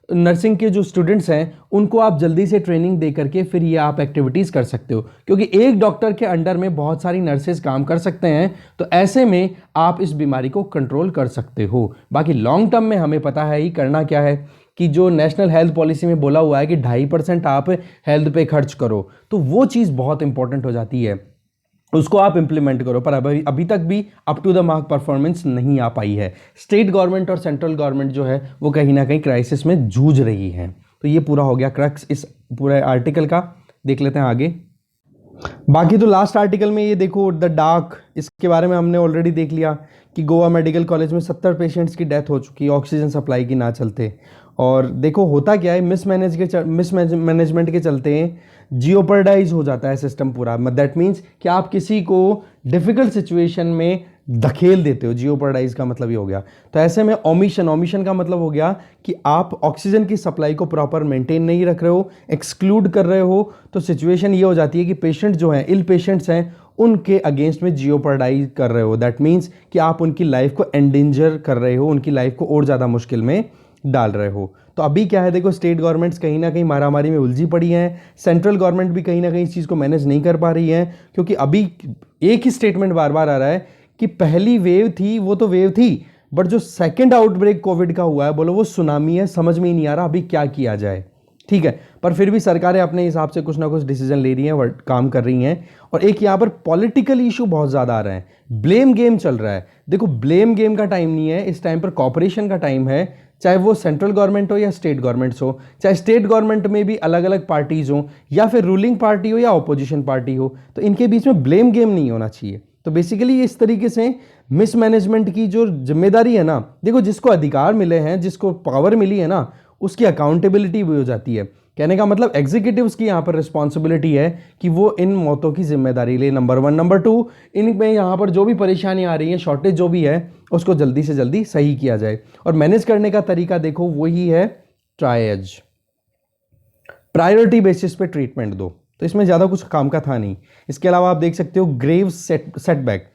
नर्सिंग के जो स्टूडेंट्स हैं, उनको आप जल्दी से ट्रेनिंग दे करके फिर ये आप एक्टिविटीज़ कर सकते हो, क्योंकि एक डॉक्टर के अंडर में बहुत सारी नर्सेज काम कर सकते हैं। तो ऐसे में आप इस बीमारी को कंट्रोल कर सकते हो। बाकी लॉन्ग टर्म में हमें पता है ही करना क्या है, कि जो नेशनल हेल्थ पॉलिसी में बोला हुआ है कि 2.5% आप हेल्थ पे खर्च करो, तो वो चीज़ बहुत इंपॉर्टेंट हो जाती है, उसको आप इंप्लीमेंट करो। पर अभी तक भी up to the mark performance नहीं आ पाई है। स्टेट गवर्नमेंट और सेंट्रल गवर्नमेंट जो है वो कहीं ना कहीं क्राइसिस में जूझ रही है। तो ये पूरा हो गया क्रक्स इस पूरे आर्टिकल का। देख लेते हैं आगे। बाकी तो लास्ट आर्टिकल में ये देखो द डार्क, इसके बारे में हमने ऑलरेडी देख लिया कि गोवा मेडिकल कॉलेज में 70 पेशेंट्स की डेथ हो चुकी है ऑक्सीजन सप्लाई की ना चलते। और देखो होता क्या है, मिसमैनेजमेंट के चलते जियोपर्डाइज हो जाता है सिस्टम पूरा। दैट मीन्स कि आप किसी को डिफिकल्ट सिचुएशन में धकेल देते हो, जियोपर्डाइज का मतलब ये हो गया। तो ऐसे में ओमिशन का मतलब हो गया कि आप ऑक्सीजन की सप्लाई को प्रॉपर मेंटेन नहीं रख रहे हो, एक्सक्लूड कर रहे हो। तो सिचुएशन ये हो जाती है कि पेशेंट जो हैं, इल पेशेंट्स हैं, उनके अगेंस्ट में जियोपर्डाइज कर रहे हो। दैट मीन्स कि आप उनकी लाइफ को एंडेंजर कर रहे हो, उनकी लाइफ को और ज़्यादा मुश्किल में डाल रहे हो। तो अभी क्या है, देखो स्टेट गवर्नमेंट्स कहीं ना कहीं मारामारी में उलझी पड़ी हैं, सेंट्रल गवर्नमेंट भी कहीं ना कहीं इस चीज़ को मैनेज नहीं कर पा रही है। क्योंकि अभी एक ही स्टेटमेंट बार बार आ रहा है कि पहली वेव थी वो तो वेव थी, बट जो सेकंड आउटब्रेक कोविड का हुआ है बोलो वो सुनामी है, समझ में ही नहीं आ रहा अभी क्या किया जाए। ठीक है, पर फिर भी सरकारें अपने हिसाब से कुछ ना कुछ डिसीजन ले रही हैं, काम कर रही हैं। और एक यहाँ पर पॉलिटिकल इशू बहुत ज़्यादा आ रहे हैं, ब्लेम गेम चल रहा है। देखो ब्लेम गेम का टाइम नहीं है, इस टाइम पर कॉपरेशन का टाइम है। चाहे वो सेंट्रल गवर्नमेंट हो या स्टेट गवर्नमेंट्स हो, चाहे स्टेट गवर्नमेंट में भी अलग अलग पार्टीज हो या फिर रूलिंग पार्टी हो या ऑपोजिशन पार्टी हो, तो इनके बीच में ब्लेम गेम नहीं होना चाहिए। तो बेसिकली इस तरीके से मिसमैनेजमेंट की जो जिम्मेदारी है ना, देखो जिसको अधिकार मिले हैं, जिसको पावर मिली है ना, उसकी अकाउंटेबिलिटी भी हो जाती है। कहने का मतलब एग्जीक्यूटिव्स की यहाँ पर रिस्पॉन्सिबिलिटी है कि वो इन मौतों की जिम्मेदारी ले, नंबर 1। नंबर 2, इनमें यहाँ पर जो भी परेशानी आ रही है, शॉर्टेज जो भी है, उसको जल्दी से जल्दी सही किया जाए। और मैनेज करने का तरीका देखो वही है ट्रायज, प्रायोरिटी बेसिस पे ट्रीटमेंट दो। तो इसमें ज़्यादा कुछ काम का था नहीं। इसके अलावा आप देख सकते हो ग्रेव सेटबैक,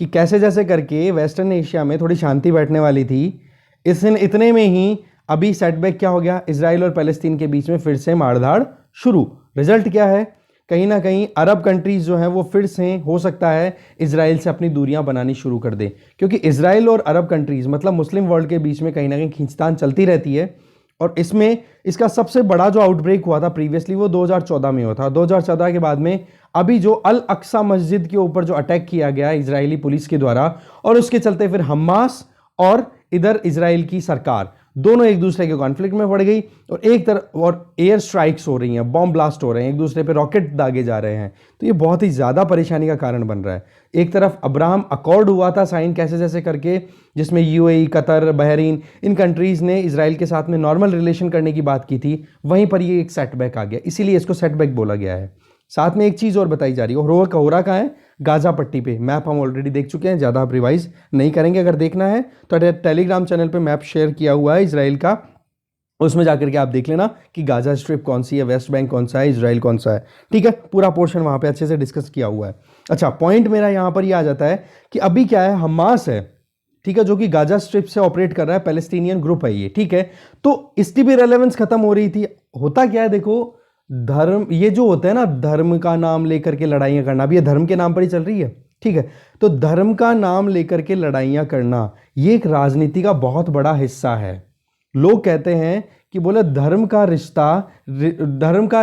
कि कैसे जैसे करके वेस्टर्न एशिया में थोड़ी शांति बैठने वाली थी, इतने में ही अभी सेटबैक क्या हो गया, इजराइल और पैलेस्तीन के बीच में फिर से मारधाड़ शुरू। रिजल्ट क्या है, कहीं ना कहीं अरब कंट्रीज जो हैं वो फिर से हो सकता है इजराइल से अपनी दूरियां बनानी शुरू कर दे। क्योंकि इजराइल और अरब कंट्रीज मतलब मुस्लिम वर्ल्ड के बीच में कहीं ना कहीं खींचतान चलती रहती है। और इसमें इसका सबसे बड़ा जो आउटब्रेक हुआ था प्रीवियसली वो 2014 में हुआ था। 2014 के बाद में अभी जो अल अक्सा मस्जिद के ऊपर जो अटैक किया गया इजरायली पुलिस के द्वारा, और उसके चलते फिर हमास और इधर इजराइल की सरकार दोनों एक दूसरे के कॉन्फ्लिक्ट में पड़ गई। और एक तरफ और एयर स्ट्राइक्स हो रही हैं, बॉम्ब ब्लास्ट हो रहे हैं, एक दूसरे पे रॉकेट दागे जा रहे हैं। तो ये बहुत ही ज़्यादा परेशानी का कारण बन रहा है। एक तरफ अब्राहम अकॉर्ड हुआ था साइन कैसे जैसे करके, जिसमें यूएई, कतर, बहरीन, इन कंट्रीज़ ने इजराइल के साथ में नॉर्मल रिलेशन करने की बात की थी। वहीं पर ये एक सेटबैक आ गया, इसीलिए इसको सेटबैक बोला गया है। साथ में एक चीज़ और बताई जा रही है, हो रहा कहाँ है, गाज़ा पट्टी पे। मैप हम ऑलरेडी देख चुके हैं, ज़्यादा आप रिवाइज नहीं करेंगे। अगर देखना है तो टेलीग्राम चैनल पे मैप शेयर किया हुआ है इजराइल का, उसमें जाकर के आप देख लेना कि गाज़ा स्ट्रिप कौन सी है, वेस्ट बैंक कौन सा है, इजराइल कौन सा है। ठीक है, पूरा पोर्शन वहाँ पे अच्छे से डिस्कस किया हुआ है। अच्छा, पॉइंट मेरा यहाँ पर ये आ जाता है कि अभी क्या है, हमास है, ठीक है, जो कि गाज़ा स्ट्रिप से ऑपरेट कर रहा है, पैलेस्टीनियन ग्रुप है ये। ठीक है, तो इसकी भी रेलेवेंस खत्म हो रही थी। होता क्या है, देखो धर्म, ये जो होता है ना, धर्म का नाम लेकर के लड़ाइयाँ करना, अभी ये धर्म के नाम पर ही चल रही है। ठीक है, तो धर्म का नाम लेकर के लड़ाइयाँ करना ये एक राजनीति का बहुत बड़ा हिस्सा है। लोग कहते हैं कि बोले धर्म का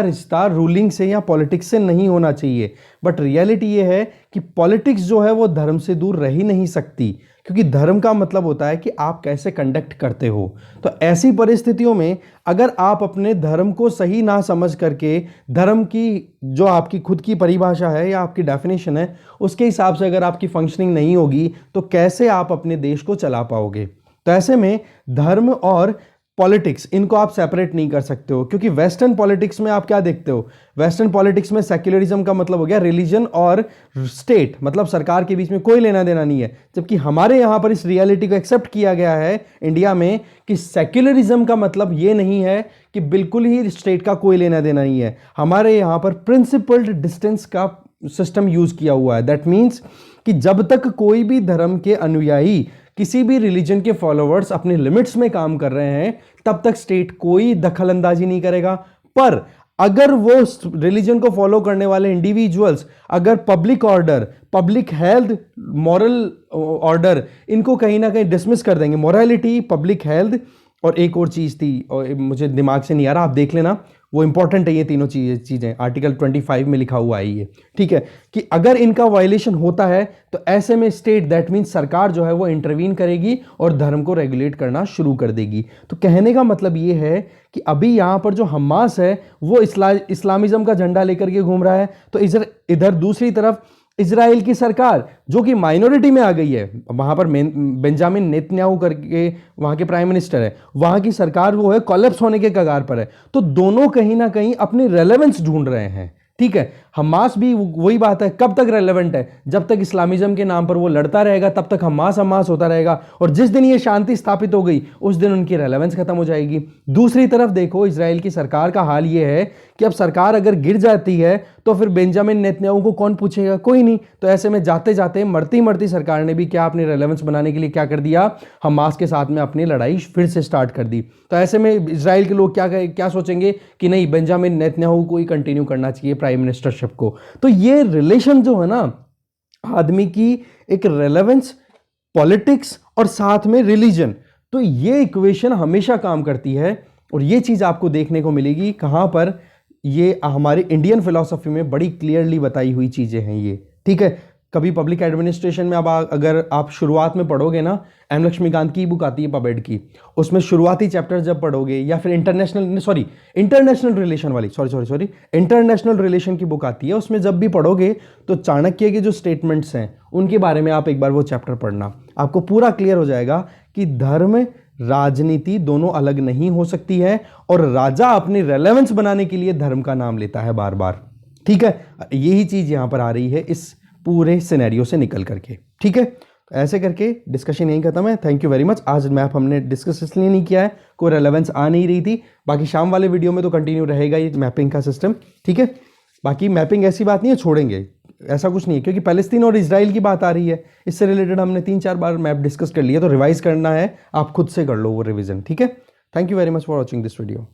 रिश्ता रूलिंग से या पॉलिटिक्स से नहीं होना चाहिए, बट रियलिटी ये है कि पॉलिटिक्स जो है वो धर्म से दूर रह ही नहीं सकती, क्योंकि धर्म का मतलब होता है कि आप कैसे कंडक्ट करते हो। तो ऐसी परिस्थितियों में अगर आप अपने धर्म को सही ना समझ करके, धर्म की जो आपकी खुद की परिभाषा है या आपकी डेफिनेशन है उसके हिसाब से अगर आपकी फंक्शनिंग नहीं होगी, तो कैसे आप अपने देश को चला पाओगे। तो ऐसे में धर्म और पॉलिटिक्स, इनको आप सेपरेट नहीं कर सकते हो। क्योंकि वेस्टर्न पॉलिटिक्स में आप क्या देखते हो, वेस्टर्न पॉलिटिक्स में सेक्युलरिज्म का मतलब हो गया रिलीजन और स्टेट, मतलब सरकार के बीच में कोई लेना देना नहीं है। जबकि हमारे यहाँ पर इस रियलिटी को एक्सेप्ट किया गया है इंडिया में कि सेक्युलरिज्म का मतलब ये नहीं है कि बिल्कुल ही स्टेट का कोई लेना देना नहीं है। हमारे यहाँ पर प्रिंसिपल्ड डिस्टेंस का सिस्टम यूज किया हुआ है। दैट मीन्स कि जब तक कोई भी धर्म के अनुयायी, किसी भी रिलीजन के फॉलोअर्स अपने लिमिट्स में काम कर रहे हैं, तब तक स्टेट कोई दखल अंदाजी नहीं करेगा। पर अगर वो रिलीजन को फॉलो करने वाले इंडिविजुअल्स अगर public order, public health, moral order, इनको कहीं ना कहीं डिसमिस कर देंगे, मोरालिटी, पब्लिक हेल्थ, और एक और चीज़ थी और मुझे दिमाग से नहीं आ रहा, आप देख लेना, वो इंपॉर्टेंट है ये तीनों चीजें आर्टिकल 25 में लिखा हुआ है ये, ठीक है, कि अगर इनका वायलेशन होता है तो ऐसे में स्टेट दैट मीन्स सरकार जो है वो इंटरवीन करेगी और धर्म को रेगुलेट करना शुरू कर देगी। तो कहने का मतलब ये है कि अभी यहां पर जो हमास है वो इस्लामिज्म का झंडा लेकर के घूम रहा है, तो इधर दूसरी तरफ इजराइल की सरकार जो कि माइनॉरिटी में आ गई है, वहां पर बेंजामिन नेतन्याहू करके वहां के प्राइम मिनिस्टर है, वहां की सरकार वो है कोलैप्स होने के कगार पर है। तो दोनों कहीं ना कहीं अपनी रेलेवेंस ढूंढ रहे हैं, ठीक है। हमास भी वही बात है, कब तक रेलेवेंट है, जब तक इस्लामिज्म के नाम पर वो लड़ता रहेगा तब तक हमास होता रहेगा, और जिस दिन ये शांति स्थापित हो गई उस दिन उनकी रेलेवेंस खत्म हो जाएगी। दूसरी तरफ देखो इजराइल की सरकार का हाल ये है कि अब सरकार अगर गिर जाती है तो फिर बेंजामिन नेतन्याहू को कौन पूछेगा, कोई नहीं। तो ऐसे में जाते जाते मरती मरती सरकार ने भी क्या अपनी रेलेवेंस बनाने के लिए क्या कर दिया, हमास के साथ में अपनी लड़ाई फिर से स्टार्ट कर दी। तो ऐसे में इजराइल के लोग क्या सोचेंगे कि नहीं, बेंजामिन नेतन्याहू को ही कंटिन्यू करना चाहिए प्राइम मिनिस्टरशिप को। तो ये रिलेशन जो है ना आदमी की, एक रेलेवेंस, पॉलिटिक्स और साथ में रिलीजन, तो ये इक्वेशन हमेशा काम करती है। और ये चीज आपको देखने को मिलेगी कहां पर, ये हमारे इंडियन फिलॉसफी में बड़ी क्लियरली बताई हुई चीजें हैं ये, ठीक है। कभी पब्लिक एडमिनिस्ट्रेशन में अब अगर आप शुरुआत में पढ़ोगे ना, एम लक्ष्मीकांत की बुक आती है पबेड की, उसमें शुरुआती चैप्टर जब पढ़ोगे, या फिर इंटरनेशनल रिलेशन की बुक आती है, उसमें जब भी पढ़ोगे तो चाणक्य के जो स्टेटमेंट्स हैं उनके बारे में आप एक बार वो चैप्टर पढ़ना, आपको पूरा क्लियर हो जाएगा कि धर्म राजनीति दोनों अलग नहीं हो सकती है, और राजा अपनी रेलेवेंस बनाने के लिए धर्म का नाम लेता है बार बार, ठीक है। यही चीज यहां पर आ रही है इस पूरे सिनेरियो से निकल करके, ठीक है। ऐसे करके डिस्कशन यहीं खत्म है। Thank you very much. आज मैप हमने डिस्कस इसलिए नहीं किया है, कोई रेलेवेंस आ नहीं रही थी, बाकी शाम वाले वीडियो में तो कंटिन्यू रहेगा ये मैपिंग का सिस्टम, ठीक है। बाकी मैपिंग ऐसी बात नहीं है छोड़ेंगे, ऐसा कुछ नहीं है, क्योंकि पैलेस्तीन और इजराइल की बात आ रही है, इससे रिलेटेड हमने 3-4 बार मैप डिस्कस कर लिया, तो रिवाइज करना है आप खुद से कर लो वो रिवीजन, ठीक है। Thank you very much for watching this video.